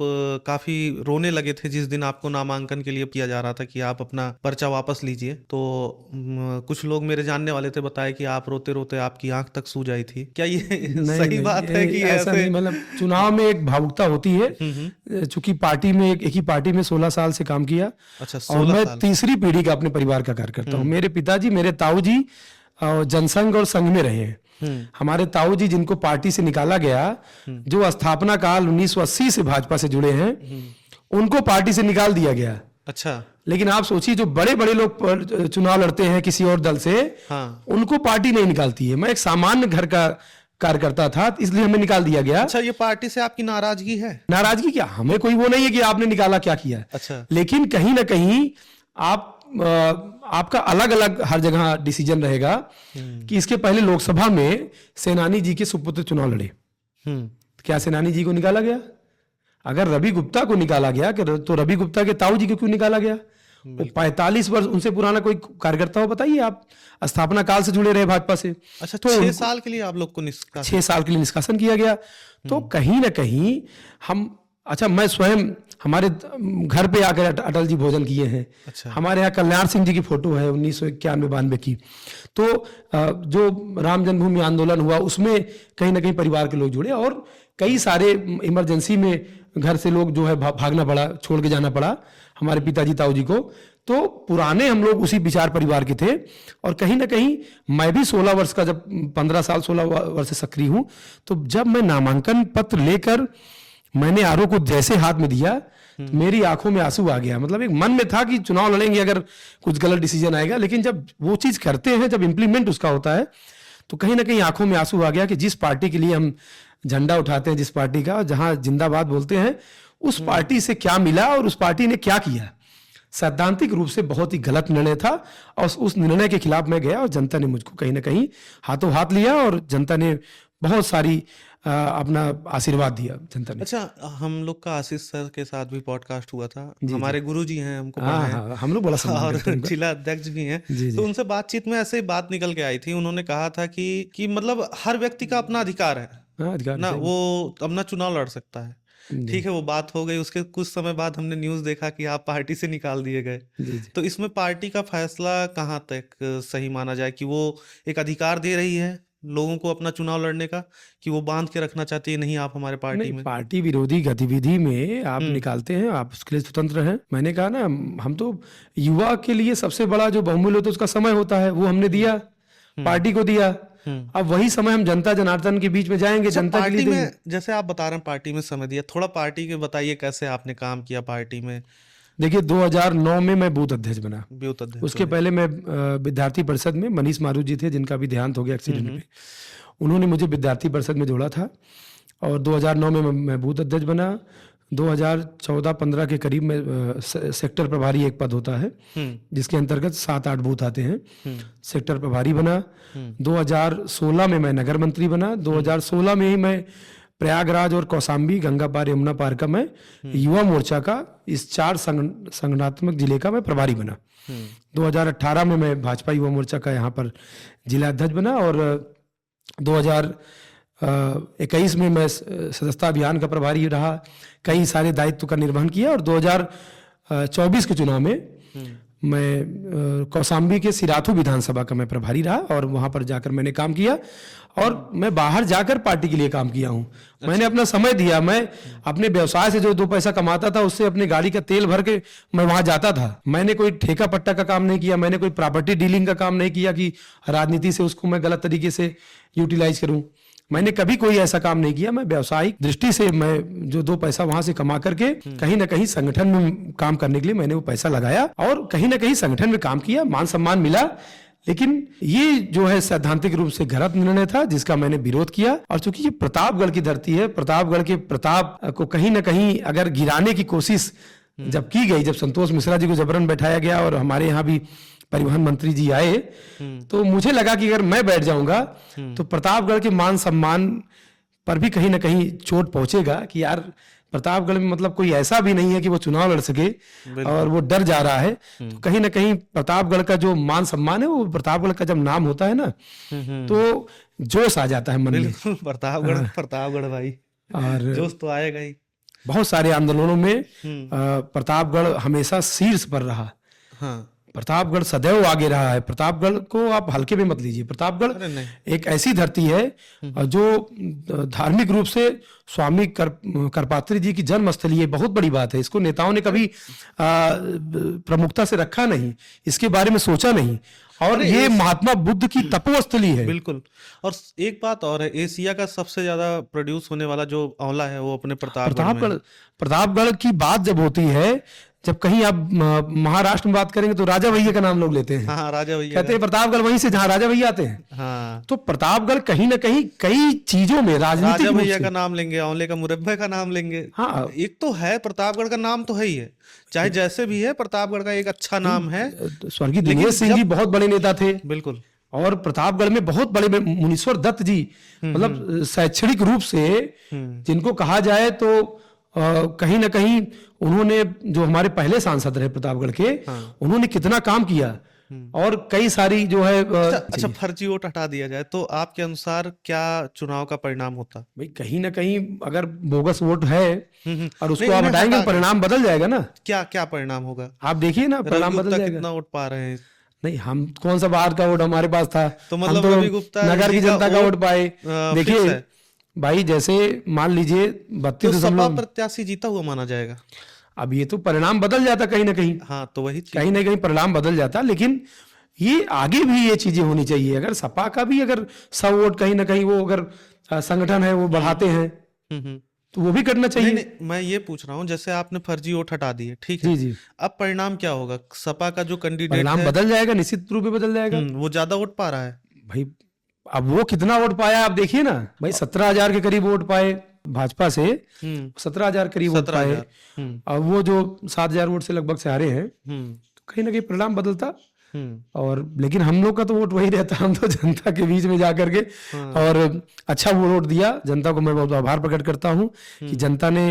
काफी रोने लगे थे जिस दिन आपको नामांकन के लिए किया जा रहा था कि आप अपना पर्चा वापस लीजिए। तो कुछ लोग मेरे जानने वाले थे, बताए कि आप रोते रोते आपकी आंख तक सूज आई थी। क्या ये सही बात है कि ऐसा नहीं? मतलब चुनाव में एक भावुकता होती है, चूंकि पार्टी में एक ही पार्टी में 16 साल से काम किया। अच्छा, और मैं तीसरी पीढ़ी का अपने परिवार का कार्यकर्ता हूँ। मेरे पिताजी, मेरे ताऊ जी जनसंघ और संघ में रहे हैं। हमारे ताऊ जी, जिनको पार्टी से निकाला गया, जो स्थापना काल 1980 से भाजपा से जुड़े हैं, उनको पार्टी से निकाल दिया गया। अच्छा, लेकिन आप सोचिए, जो बड़े बड़े लोग चुनाव लड़ते हैं किसी और दल से, उनको पार्टी नहीं निकालती है। मैं एक सामान्य घर का कार्यकर्ता था, इसलिए हमें निकाल दिया गया। अच्छा, ये पार्टी से आपकी नाराजगी है? नाराजगी क्या, हमें कोई वो नहीं है कि आपने निकाला, क्या किया। अच्छा, लेकिन कहीं ना कहीं आपका अलग अलग हर जगह डिसीजन रहेगा कि इसके पहले लोकसभा में सेनानी जी के सुपुत्र चुनाव लड़े। क्या सेनानी जी को निकाला गया? अगर रवि गुप्ता को निकाला गया तो रवि गुप्ता के ताऊ जी को क्यों निकाला गया? 45 वर्ष उनसे पुराना कोई कार्यकर्ता हो, बताइए आप, स्थापना काल से जुड़े रहे भाजपा से। अच्छा, तो 6 साल के लिए आप लोग को 6 साल के लिए निष्कासन किया गया। तो कहीं ना कहीं हम, अच्छा, मैं स्वयं हमारे घर पे आकर अटल जी भोजन किए हैं। अच्छा। हमारे यहाँ कल्याण सिंह जी की फोटो है 1991-92 की। तो जो राम जन्मभूमि आंदोलन हुआ, उसमें कहीं ना कहीं परिवार के लोग जुड़े, और कई सारे इमरजेंसी में घर से लोग जो है भागना पड़ा, छोड़ के जाना पड़ा हमारे पिताजी ताऊ जी को। तो पुराने हम लोग उसी विचार परिवार के थे, और कहीं ना कहीं मैं भी 16 वर्ष का, जब 15 साल 16 वर्ष से सक्रिय हूँ, तो जब मैं नामांकन पत्र लेकर मैंने आरओ को जैसे हाथ में दिया, तो मेरी आंखों में आंसू आ गया। मतलब एक मन में था कि चुनाव लड़ेंगे अगर कुछ गलत डिसीजन आएगा, लेकिन जब वो चीज करते हैं, जब इम्प्लीमेंट उसका होता है, तो कहीं ना कहीं आंखों में आंसू आ गया कि जिस पार्टी के लिए हम झंडा उठाते हैं, जिस पार्टी का जहां जिंदाबाद बोलते हैं, उस पार्टी से क्या मिला और उस पार्टी ने क्या किया। सैद्धांतिक रूप से बहुत ही गलत निर्णय था और उस निर्णय के खिलाफ मैं गया और जनता ने मुझको कहीं ना कहीं हाथों हाथ लिया और जनता ने बहुत सारी अपना आशीर्वाद दिया जनता ने। अच्छा, हम लोग का आशीष सर के साथ भी पॉडकास्ट हुआ था, हमारे गुरुजी हैं, हमको पढ़ाए हैं। हाँ, हम लोग बड़ा सम्मान और करते हैं उनका। जिला अध्यक्ष भी हैं। जी, तो उनसे बातचीत में ऐसे ही बात निकल के आई थी, उन्होंने कहा था कि मतलब हर व्यक्ति का अपना अधिकार है हाँ, अधिकार ना, सही। वो अपना चुनाव लड़ सकता है। ठीक है, वो बात हो गई। उसके कुछ समय बाद हमने न्यूज़ देखा कि आप पार्टी से निकाल दिए गए। जी, जी। तो इसमें पार्टी का फैसला कहाँ तक सही माना जाए कि वो एक अधिकार दे रही है लोगों को अपना चुनाव लड़ने का, कि वो बांध के रखना चाहती है, नहीं आप हमारे पार्टी नहीं, में? पार्टी विरोधी गतिविधि में आप निकालते हैं, आप उसके लिए स्वतंत्र हैं। मैंने कहा ना, हम तो युवा के लिए सबसे बड़ा जो बहुमूल्य होता है उसका समय होता है, वो हमने दिया, पार्टी को दिया। अब वही समय हम जनता जनार्दन के बीच में जाएंगे, जनता के लिए पार्टी देंगे। में, जैसे आप बता रहे हैं पार्टी में समय दिया, थोड़ा पार्टी के बताइए कैसे आपने काम किया पार्टी में? देखिए, 2009 में मैं बूथ अध्यक्ष बना। ब्यूथ अध्यक्ष उसके पहले मैं विद्यार्थी परिषद में, मनीष मारू जी थे जिनका भी देहांत हो गया एक्सीडेंट में, उन्होंने मुझे विद्यार्थी परिषद में जोड़ा था और 2009 में मैं बूथ अध्यक्ष बना। 2014-15 के करीब में सेक्टर प्रभारी एक पद होता है जिसके अंतर्गत 7-8 बूथ आते हैं, सेक्टर प्रभारी बना। 2016 में मैं नगर मंत्री बना। 2016 में ही मैं प्रयागराज और कौशाम्बी, गंगा पार, यमुना पार का मैं युवा मोर्चा का इस 4 संगठनात्मक जिले का मैं प्रभारी बना। 2018 में मैं भाजपा युवा मोर्चा का यहाँ पर जिला अध्यक्ष बना और 2021 में मैं सदस्यता अभियान का प्रभारी रहा। कई सारे दायित्व का निर्वहन किया और 2024 के चुनाव में मैं कौशाम्बी के सिराथू विधानसभा का मैं प्रभारी रहा और वहां पर जाकर मैंने काम किया और मैं बाहर जाकर पार्टी के लिए काम किया हूं। मैंने अपना समय दिया, मैं अपने व्यवसाय से जो 2 पैसा कमाता था उससे अपने गाड़ी का तेल भर के मैं वहां जाता था। मैंने कोई ठेका पट्टा का काम नहीं किया, मैंने कोई प्रॉपर्टी डीलिंग का काम नहीं किया कि राजनीति से उसको मैं गलत तरीके से यूटिलाइज करूं। मैंने कभी कोई ऐसा काम नहीं किया। मैं व्यावसायिक दृष्टि से मैं जो 2 पैसा वहां से कमा करके कहीं ना कहीं संगठन में काम करने के लिए मैंने वो पैसा लगाया और कहीं ना कहीं संगठन में काम किया, मान सम्मान मिला। लेकिन ये जो है सैद्धांतिक रूप से गलत निर्णय था जिसका मैंने विरोध किया। और चूंकि ये प्रतापगढ़ की धरती है, प्रतापगढ़ के प्रताप को कहीं ना कहीं अगर गिराने की कोशिश जब की गई, जब संतोष मिश्रा जी को जबरन बैठाया गया और हमारे यहाँ भी परिवहन मंत्री जी आए, तो मुझे लगा कि अगर मैं बैठ जाऊंगा तो प्रतापगढ़ के मान सम्मान पर भी कहीं ना कहीं चोट पहुंचेगा कि यार प्रतापगढ़ में मतलब कोई ऐसा भी नहीं है कि वो चुनाव लड़ सके और वो डर जा रहा है। तो कहीं ना कहीं प्रतापगढ़ का जो मान सम्मान है, वो प्रतापगढ़ का जब नाम होता है ना तो जोश आ जाता है मन में। बिल्कुल, प्रतापगढ़ भाई, और जोश तो आएगा ही। बहुत सारे आंदोलनों में प्रतापगढ़ हमेशा शीर्ष पर रहा। हाँ, प्रतापगढ़ सदैव आगे रहा है। प्रतापगढ़ को आप हल्के में मत लीजिए। प्रतापगढ़ एक ऐसी धरती है जो धार्मिक रूप से स्वामी करपात्री जी की जन्मस्थली है। बहुत बड़ी बात है, इसको नेताओं ने कभी प्रमुखता से रखा नहीं, इसके बारे में सोचा नहीं। और ये महात्मा बुद्ध की तपोस्थली है। बिल्कुल। और एक बात और है, एशिया का सबसे ज्यादा प्रोड्यूस होने वाला जो आंवला है वो अपने प्रतापगढ़ की बात जब होती है, जब कहीं आप महाराष्ट्र में बात करेंगे तो राजा भैया का नाम लोग लेते हैं। हाँ, राजा भैया कहते हैं प्रतापगढ़ वहीं से जहाँ राजा भैया आते हैं। हाँ, तो प्रतापगढ़ कहीं ना कहीं कई चीजों में राजनीतिक राजा रूप भैया से, का नाम लेंगे, आंवले का मुरब्बे का नाम लेंगे। हाँ, एक तो है, प्रतापगढ़ का नाम तो है ही है, चाहे जैसे भी है, प्रतापगढ़ का एक अच्छा नाम है। स्वर्गीय दिनेश सिंह जी बहुत बड़े नेता थे। बिल्कुल। और प्रतापगढ़ में बहुत बड़े मुनीश्वर दत्त जी, मतलब शैक्षणिक रूप से जिनको कहा जाए तो कहीं ना कहीं उन्होंने, जो हमारे पहले सांसद रहे प्रतापगढ़ के, उन्होंने कितना काम किया और कई सारी जो है। अच्छा, फर्जी वोट हटा दिया जाए तो आपके अनुसार क्या चुनाव का परिणाम होता? भाई कहीं ना कहीं अगर बोगस वोट है और उसको आप हटाएंगे, परिणाम बदल जाएगा ना। क्या परिणाम होगा? आप देखिए ना, परिणाम बदल जाएगा। कितना वोट पा रहे हैं? नहीं, हम कौन सा बाहर का वोट हमारे पास था, तो मतलब हम रवि गुप्ता नगर की जनता का वोट पाए। देखिए भाई, जैसे मान लीजिए 32 सपा प्रत्याशी जीता हुआ माना जाएगा। अब ये तो परिणाम बदल जाता कहीं ना कहीं। हाँ, तो वही कहीं ना कहीं परिणाम बदल जाता, लेकिन ये आगे भी ये चीजें होनी चाहिए। अगर सपा का भी अगर 100 वोट कहीं ना कहीं वो अगर संगठन है वो बढ़ाते हैं तो वो भी करना नहीं चाहिए। नहीं, मैं ये पूछ रहा हूँ, जैसे आपने फर्जी वोट हटा दिए, ठीक जी है, जी, अब परिणाम क्या होगा? सपा का जो कैंडिडेट परिणाम है, बदल जाएगा, निश्चित रूप से बदल जाएगा। वो ज्यादा वोट पा रहा है। भाई अब वो कितना वोट पाया आप देखिए ना भाई, 17,000 के करीब वोट पाए भाजपा से, हम्म 17,000 करीब वोट पाए। 17,000। हम्म और वो जो 7,000 वोट से लगभग से हारे हैं, हम्म तो कहीं ना कहीं परिणाम बदलता। हम्म और लेकिन हम लोग का तो वोट वही रहता, हम तो जनता के बीच में जा करके और अच्छा वो वोट दिया। जनता को मैं बहुत आभार प्रकट करता हूँ कि जनता ने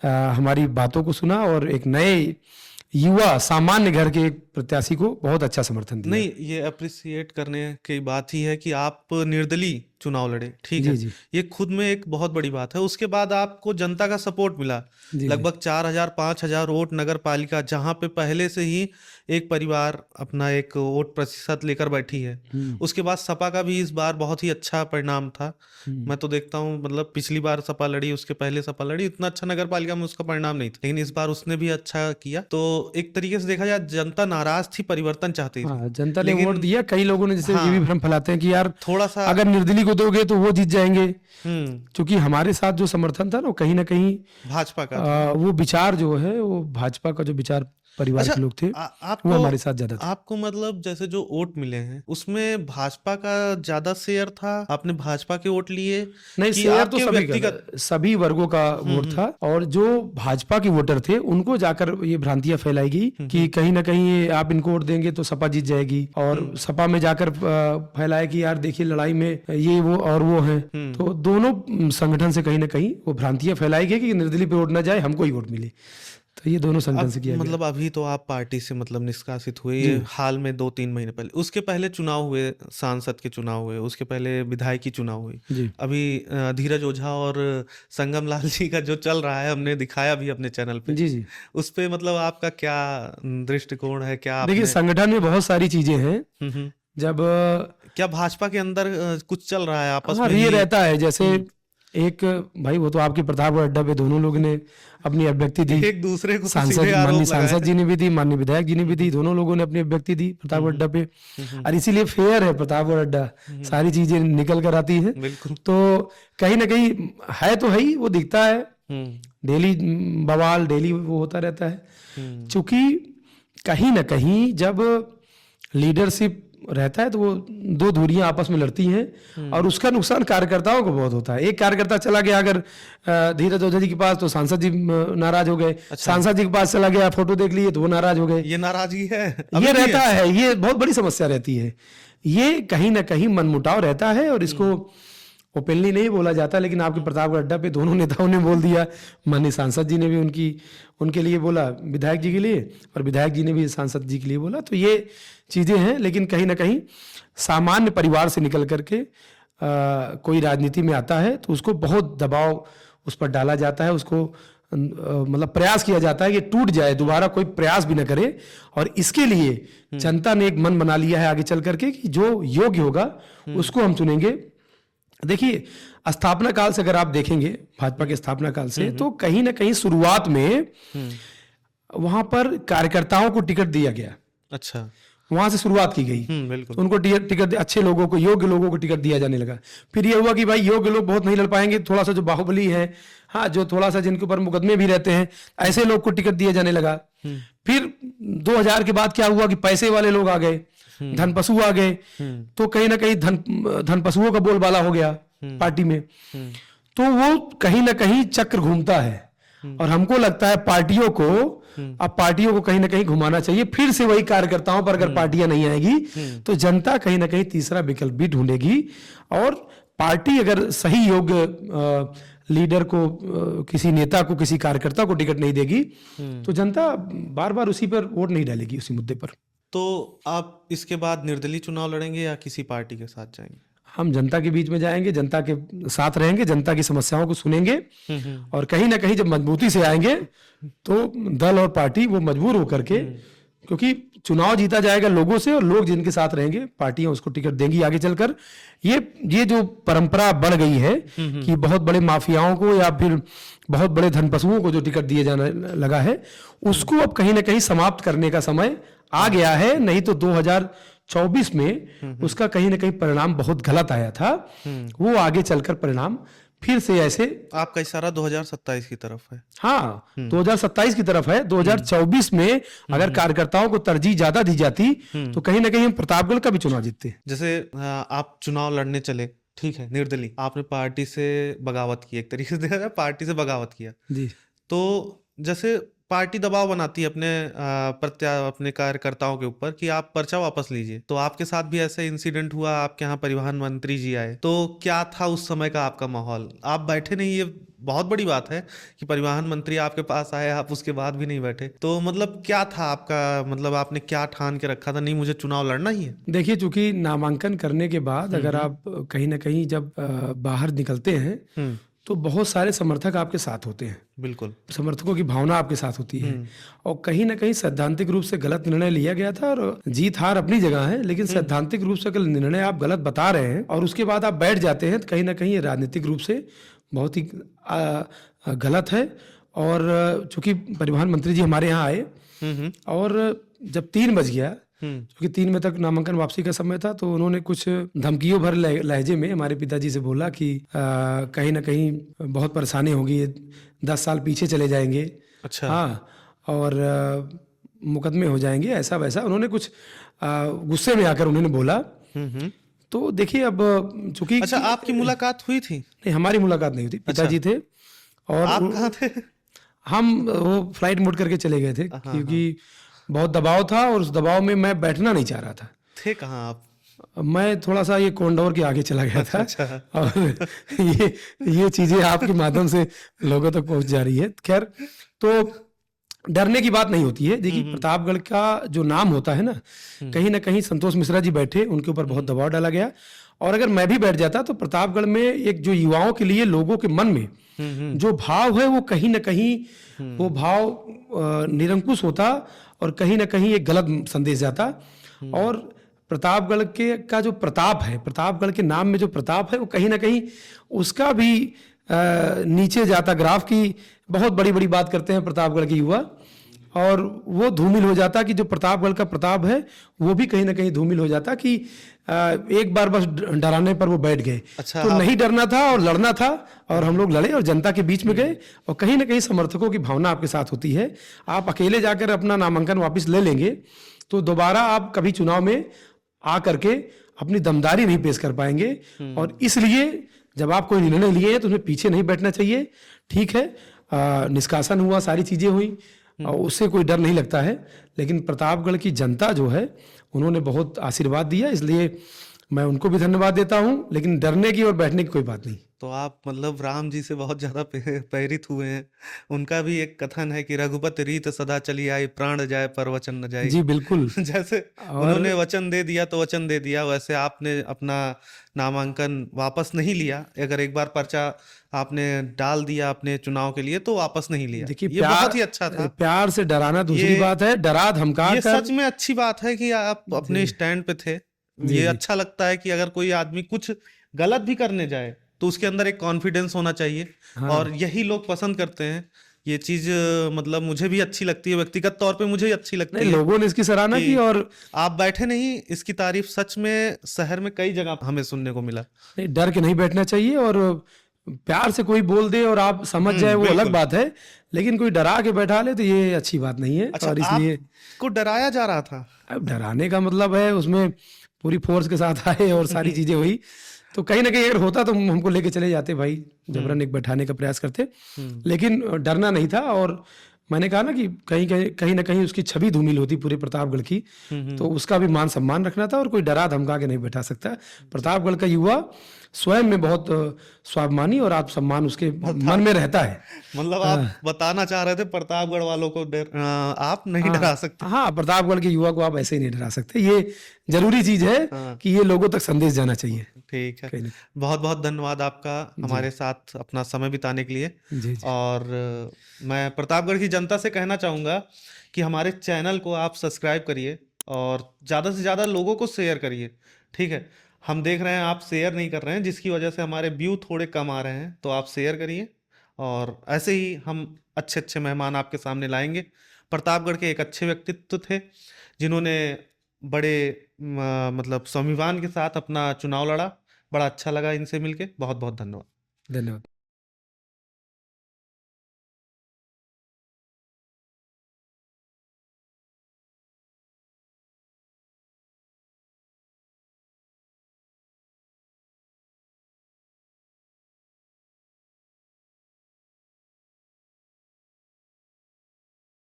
हमारी बातों को सुना और एक नए युवा सामान्य घर के एक प्रत्याशी को बहुत अच्छा समर्थन दिया। नहीं, ये अप्रिसिएट करने की बात ही है कि आप निर्दलीय चुनाव लड़े, ठीक जी है, जी ये खुद में एक बहुत बड़ी बात है। उसके बाद आपको जनता का सपोर्ट मिला, जी जी लगभग 4,000-5,000 वोट नगर पालिका, जहां पे पहले से ही एक परिवार अपना एक वोट प्रतिशत लेकर बैठी है। उसके बाद सपा का भी इस बार बहुत ही अच्छा परिणाम था। मैं तो देखता हूँ, मतलब पिछली बार सपा लड़ी, उसके पहले सपा लड़ी, इतना अच्छा नगर पालिका में उसका परिणाम नहीं था, लेकिन इस बार उसने भी अच्छा किया। तो एक तरीके से देखा जाए, जनता नाराज थी, परिवर्तन चाहती थी, हाँ, जनता ने लेकिन वोट दिया। कई लोगों ने जैसे ये भी हाँ, भ्रम फैलाते हैं कि यार थोड़ा सा अगर निर्दलीय को दोगे तो वो जीत जाएंगे। हम्म क्योंकि हमारे साथ जो समर्थन था ना, वो कहीं ना कहीं भाजपा का था। वो विचार जो है, वो भाजपा का जो विचार परिवार अच्छा, के लोग थे, वो आपको हमारे साथ ज्यादा थे। आपको मतलब जैसे जो वोट मिले हैं, उसमें भाजपा का ज्यादा शेयर था, आपने भाजपा के वोट लिए नहीं, कि शेयर तो आपके सभी व्यक्तिगत? का, सभी वर्गों का वोट था। और जो भाजपा के वोटर थे उनको जाकर ये भ्रांतियां फैलाई गई कि कहीं ना कहीं ये आप इनको वोट देंगे तो सपा जीत जाएगी, और सपा में जाकर फैलाया कि यार देखिए लड़ाई में ये वो और वो हैं। तो दोनों संगठन से कहीं ना कहीं वो भ्रांतियां फैलाई गई कि निर्दलीय पे वोट ना जाए, हमको ही वोट मिले। तो ये दोनों संगठन से किया गया। मतलब अभी तो आप पार्टी से मतलब निष्कासित हुए, ये हाल में 2-3 महीने पहले। उसके पहले चुनाव हुए, सांसद के चुनाव हुए, उसके पहले विधायकी चुनाव हुई। जी अभी धीरज ओझा और संगम लाल जी का जो चल रहा है, हमने दिखाया भी अपने चैनल पे, जी जी, उस पे मतलब आपका क्या दृष्टिकोण है? क्या देखिए आपने संगठन में बहुत सारी चीजें हैं। हम्म जब क्या भाजपा के अंदर कुछ चल रहा है आपस हाँ में ये ही? रहता है, जैसे एक भाई वो तो आपके प्रतापगढ़ अड्डा पे दोनों लोगों ने अपनी अभिव्यक्ति दी। एक दूसरे को सांसद सीधे माननीय आरोप लगाए। सांसद जी ने भी दी, माननीय विधायक जी ने भी दी, दोनों लोगों ने अपनी अभिव्यक्ति दी प्रतापगढ़ अड्डा पे। और इसीलिए फेयर है प्रतापगढ़ अड्डा, सारी चीजें निकल कर आती है। बिल्कुल। तो कहीं ना कहीं है तो है ही, वो दिखता है डेली, बवाल डेली वो होता रहता है। चूंकि कहीं ना कहीं जब लीडरशिप रहता है तो वो दो धुरियां आपस में लड़ती हैं, और उसका नुकसान कार्यकर्ताओं को बहुत होता है। एक कार्यकर्ता चला गया अगर धीरज ओझा जी के पास, तो सांसद जी नाराज हो गए। सांसद जी के पास चला गया, फोटो देख लिए तो वो नाराज हो गए। ये नाराजगी है, ये रहता है, ये बहुत बड़ी समस्या रहती है। ये कहीं ना कहीं मनमुटाव रहता है, और इसको ओपनली नहीं बोला जाता, लेकिन आपके प्रतापगढ़ अड्डा पे दोनों नेताओं ने बोल दिया। माननीय सांसद जी ने भी उनके लिए बोला, विधायक जी के लिए, और विधायक जी ने भी सांसद जी के लिए बोला। तो ये चीजें हैं, लेकिन कहीं ना कहीं सामान्य परिवार से निकल करके कोई राजनीति में आता है तो उसको बहुत दबाव उस पर डाला जाता है, उसको मतलब प्रयास किया जाता है कि टूट जाए, दोबारा कोई प्रयास भी ना करे। और इसके लिए जनता ने एक मन बना लिया है आगे चल करके कि जो योग्य होगा उसको हम चुनेंगे। देखिए स्थापना काल से अगर आप देखेंगे, भाजपा के स्थापना काल से, तो कहीं ना कहीं शुरुआत में वहां पर कार्यकर्ताओं को टिकट दिया गया। अच्छा, वहां से शुरुआत की गई। बिल्कुल। तो उनको टिकट अच्छे लोगों को, योग्य लोगों को टिकट दिया जाने लगा। फिर ये हुआ कि भाई योग्य लोग बहुत नहीं लड़ पाएंगे, थोड़ा सा जो बाहुबली है, हाँ, जो थोड़ा सा जिनके ऊपर मुकदमे भी रहते हैं, ऐसे लोग को टिकट दिया जाने लगा। फिर 2000 के बाद क्या हुआ कि पैसे वाले लोग आ गए, धन पशु आ गए। तो कहीं ना कहीं धन पशुओं का बोलबाला हो गया पार्टी में। तो वो कहीं ना कहीं चक्र घूमता है, और हमको लगता है पार्टियों को, अब पार्टियों को कहीं ना कहीं घुमाना चाहिए। फिर से वही कार्यकर्ताओं पर अगर पार्टियां नहीं आएगी तो जनता कहीं ना कहीं तीसरा विकल्प भी ढूंढेगी। और पार्टी अगर सही योग्य लीडर को, किसी नेता को, किसी कार्यकर्ता को टिकट नहीं देगी तो जनता बार बार उसी पर वोट नहीं डालेगी, उसी मुद्दे पर। तो आप इसके बाद निर्दलीय चुनाव लड़ेंगे या किसी पार्टी के साथ जाएंगे? हम जनता के बीच में जाएंगे, जनता के साथ रहेंगे, जनता की समस्याओं को सुनेंगे, और कहीं ना कहीं जब मजबूती से आएंगे तो दल और पार्टी वो मजबूर होकर के, क्योंकि चुनाव जीता जाएगा लोगों से, और लोग जिनके साथ रहेंगे, पार्टियां उसको टिकट देंगी आगे चलकर। ये जो परंपरा बढ़ गई है कि बहुत बड़े माफियाओं को या फिर बहुत बड़े धन पशुओं को जो टिकट दिए जाने लगा है, उसको अब कहीं ना कहीं समाप्त करने का समय आ गया है। नहीं तो 2024 में उसका कहीं ना कहीं परिणाम बहुत गलत आया था, वो आगे चलकर परिणाम फिर से ऐसे आपका इशारा 2027 की तरफ है। हाँ 2027 की तरफ है। 2024 में अगर कार्यकर्ताओं को तरजीह ज्यादा दी जाती तो कहीं ना कहीं हम प्रतापगढ़ का भी चुनाव जीतते। जैसे आप चुनाव लड़ने चले, ठीक है, निर्दलीय, आपने पार्टी से बगावत की, एक तरीके से देखा जाए पार्टी से बगावत किया, जी तो जैसे पार्टी दबाव बनाती है अपने कार्यकर्ताओं के ऊपर कि आप पर्चा वापस लीजिए, तो आपके साथ भी ऐसे इंसिडेंट हुआ, आपके यहाँ परिवहन मंत्री जी आए, तो क्या था उस समय का आपका माहौल? आप बैठे नहीं, ये बहुत बड़ी बात है कि परिवहन मंत्री आपके पास आए, आप उसके बाद भी नहीं बैठे, तो मतलब क्या था आपका, मतलब आपने क्या ठान के रखा था, नहीं मुझे चुनाव लड़ना ही है? देखिए, चूंकि नामांकन करने के बाद अगर आप कहीं ना कहीं जब बाहर निकलते हैं तो बहुत सारे समर्थक आपके साथ होते हैं। बिल्कुल, समर्थकों की भावना आपके साथ होती है और कहीं ना कहीं सैद्धांतिक रूप से गलत निर्णय लिया गया था। और जीत हार अपनी जगह है, लेकिन सैद्धांतिक रूप से अगर निर्णय आप गलत बता रहे हैं और उसके बाद आप बैठ जाते हैं तो कहीं ना कहीं ये राजनीतिक रूप से बहुत ही गलत है। और चूंकि परिवहन मंत्री जी हमारे यहाँ आए और जब 3 बज गया, क्योंकि 3 बजे तक नामांकन वापसी का समय था, तो उन्होंने कुछ धमकियों भर लहजे में हमारे पिताजी से बोला कि कहीं ना कहीं बहुत परेशानी होगी, 10 साल पीछे चले जाएंगे। अच्छा, हाँ, और मुकदमे हो जाएंगे, ऐसा वैसा उन्होंने कुछ गुस्से में आकर उन्होंने बोला। तो देखिए, अब चूंकि अच्छा, आपकी मुलाकात हुई थी? नहीं, हमारी मुलाकात नहीं हुई थी। पिताजी थे और आप कहाँ थे? हम वो फ्लाइट मोड करके चले गए थे, क्योंकि बहुत दबाव था और उस दबाव में मैं बैठना नहीं चाह रहा था। थे कहाँ आप? मैं थोड़ा सा ये कोंडोर के आगे चला गया था। अच्छा। और ये चीजें आपके माध्यम से लोगों तक पहुंच जा रही है। खैर, तो डरने की बात नहीं होती है। देखिए, प्रतापगढ़ का जो नाम होता है ना कहीं संतोष मिश्रा जी बैठे, उनके ऊपर बहुत दबाव डाला गया। और अगर मैं भी बैठ जाता तो प्रतापगढ़ में एक जो युवाओं के लिए लोगों के मन में जो भाव है वो कहीं ना कहीं वो भाव निरंकुश होता और कहीं ना कहीं एक गलत संदेश जाता। और प्रतापगढ़ के का जो प्रताप है, प्रतापगढ़ के नाम में जो प्रताप है, वो कहीं ना कहीं उसका भी नीचे जाता। ग्राफ की बहुत बड़ी बड़ी बात करते हैं प्रतापगढ़ के युवा, और वो धूमिल हो जाता कि जो प्रतापगढ़ का प्रताप है वो भी कहीं ना कहीं धूमिल हो जाता कि एक बार बस डराने पर वो बैठ गए। अच्छा, तो नहीं डरना था और लड़ना था, और हम लोग लड़े और जनता के बीच में गए। और कहीं ना कहीं समर्थकों की भावना आपके साथ होती है। आप अकेले जाकर अपना नामांकन वापस ले लेंगे तो दोबारा आप कभी चुनाव में आ करके अपनी दमदारी नहीं पेश कर पाएंगे। और इसलिए जब आप कोई निर्णय लिए हैं तो उसमें पीछे नहीं बैठना चाहिए। ठीक है, निष्कासन हुआ, सारी चीजें हुई और उससे कोई डर नहीं लगता है, लेकिन प्रतापगढ़ की जनता जो है उन्होंने बहुत आशीर्वाद दिया, इसलिए मैं उनको भी धन्यवाद देता हूं। लेकिन डरने की और बैठने की कोई बात नहीं। तो आप मतलब राम जी से बहुत ज्यादा प्रेरित हुए हैं। उनका भी एक कथन है कि रघुपति रीत सदा चली आई, प्राण जाए पर वचन न जाए। जी बिल्कुल। जैसे उन्होंने वचन दे दिया तो वचन दे दिया, वैसे आपने अपना नामांकन वापस नहीं लिया। अगर एक बार पर्चा आपने डाल दिया अपने चुनाव के लिए तो वापस नहीं लिया। देखिए, ये बहुत ही अच्छा था। प्यार से डराना दूसरी बात है, डरा धमका ये कर। सच में अच्छी बात है कि आप अपने स्टैंड पे थे। ये अच्छा लगता है कि अगर कोई आदमी कुछ गलत भी करने जाए तो उसके अंदर एक कॉन्फिडेंस होना चाहिए। और यही लोग पसंद करते हैं। ये चीज मतलब मुझे भी अच्छी लगती है, व्यक्तिगत तौर पे मुझे अच्छी लगती है। लोगों ने इसकी सराहना की और आप बैठे नहीं, इसकी तारीफ सच में शहर में कई जगह हमें सुनने को मिला। नहीं, डर के नहीं बैठना चाहिए। और प्यार से कोई बोल दे और आप समझ जाए वो अलग बात है, लेकिन कोई डरा के बैठा ले तो ये अच्छी बात नहीं है। अच्छा, और इसलिए आपको डराया जा रहा था? अब डराने का मतलब है उसमें पूरी फोर्स के साथ आए और सारी चीजें हुई, तो कहीं ना कहीं अगर होता तो हमको लेके चले जाते भाई, जबरन एक बैठाने का प्रयास करते। लेकिन डरना नहीं था। और मैंने कहा ना कि कहीं ना कहीं उसकी छवि धूमिल होती पूरे प्रतापगढ़ की, तो उसका भी मान सम्मान रखना था। और कोई डरा धमका के नहीं बैठा सकता। प्रतापगढ़ का युवा स्वयं में बहुत स्वाभिमानी और आत्मसम्मान उसके मन में रहता है। मतलब आप बताना चाह रहे थे प्रतापगढ़ वालों को आप नहीं डरा सकते? हाँ, प्रतापगढ़ के युवा को आप ऐसे ही नहीं डरा सकते। ये जरूरी चीज है कि ये लोगों तक संदेश जाना चाहिए। ठीक है, बहुत बहुत धन्यवाद आपका हमारे साथ अपना समय बिताने के लिए। जी। और मैं प्रतापगढ़ की जनता से कहना चाहूँगा कि हमारे चैनल को आप सब्सक्राइब करिए और ज़्यादा से ज़्यादा लोगों को शेयर करिए। ठीक है, हम देख रहे हैं आप शेयर नहीं कर रहे हैं, जिसकी वजह से हमारे व्यू थोड़े कम आ रहे हैं, तो आप शेयर करिए। और ऐसे ही हम अच्छे अच्छे मेहमान आपके सामने लाएंगे। प्रतापगढ़ के एक अच्छे व्यक्तित्व थे जिन्होंने बड़े मतलब स्वाभिमान के साथ अपना चुनाव लड़ा। बड़ा अच्छा लगा इनसे मिलके। बहुत बहुत धन्यवाद। धन्यवाद।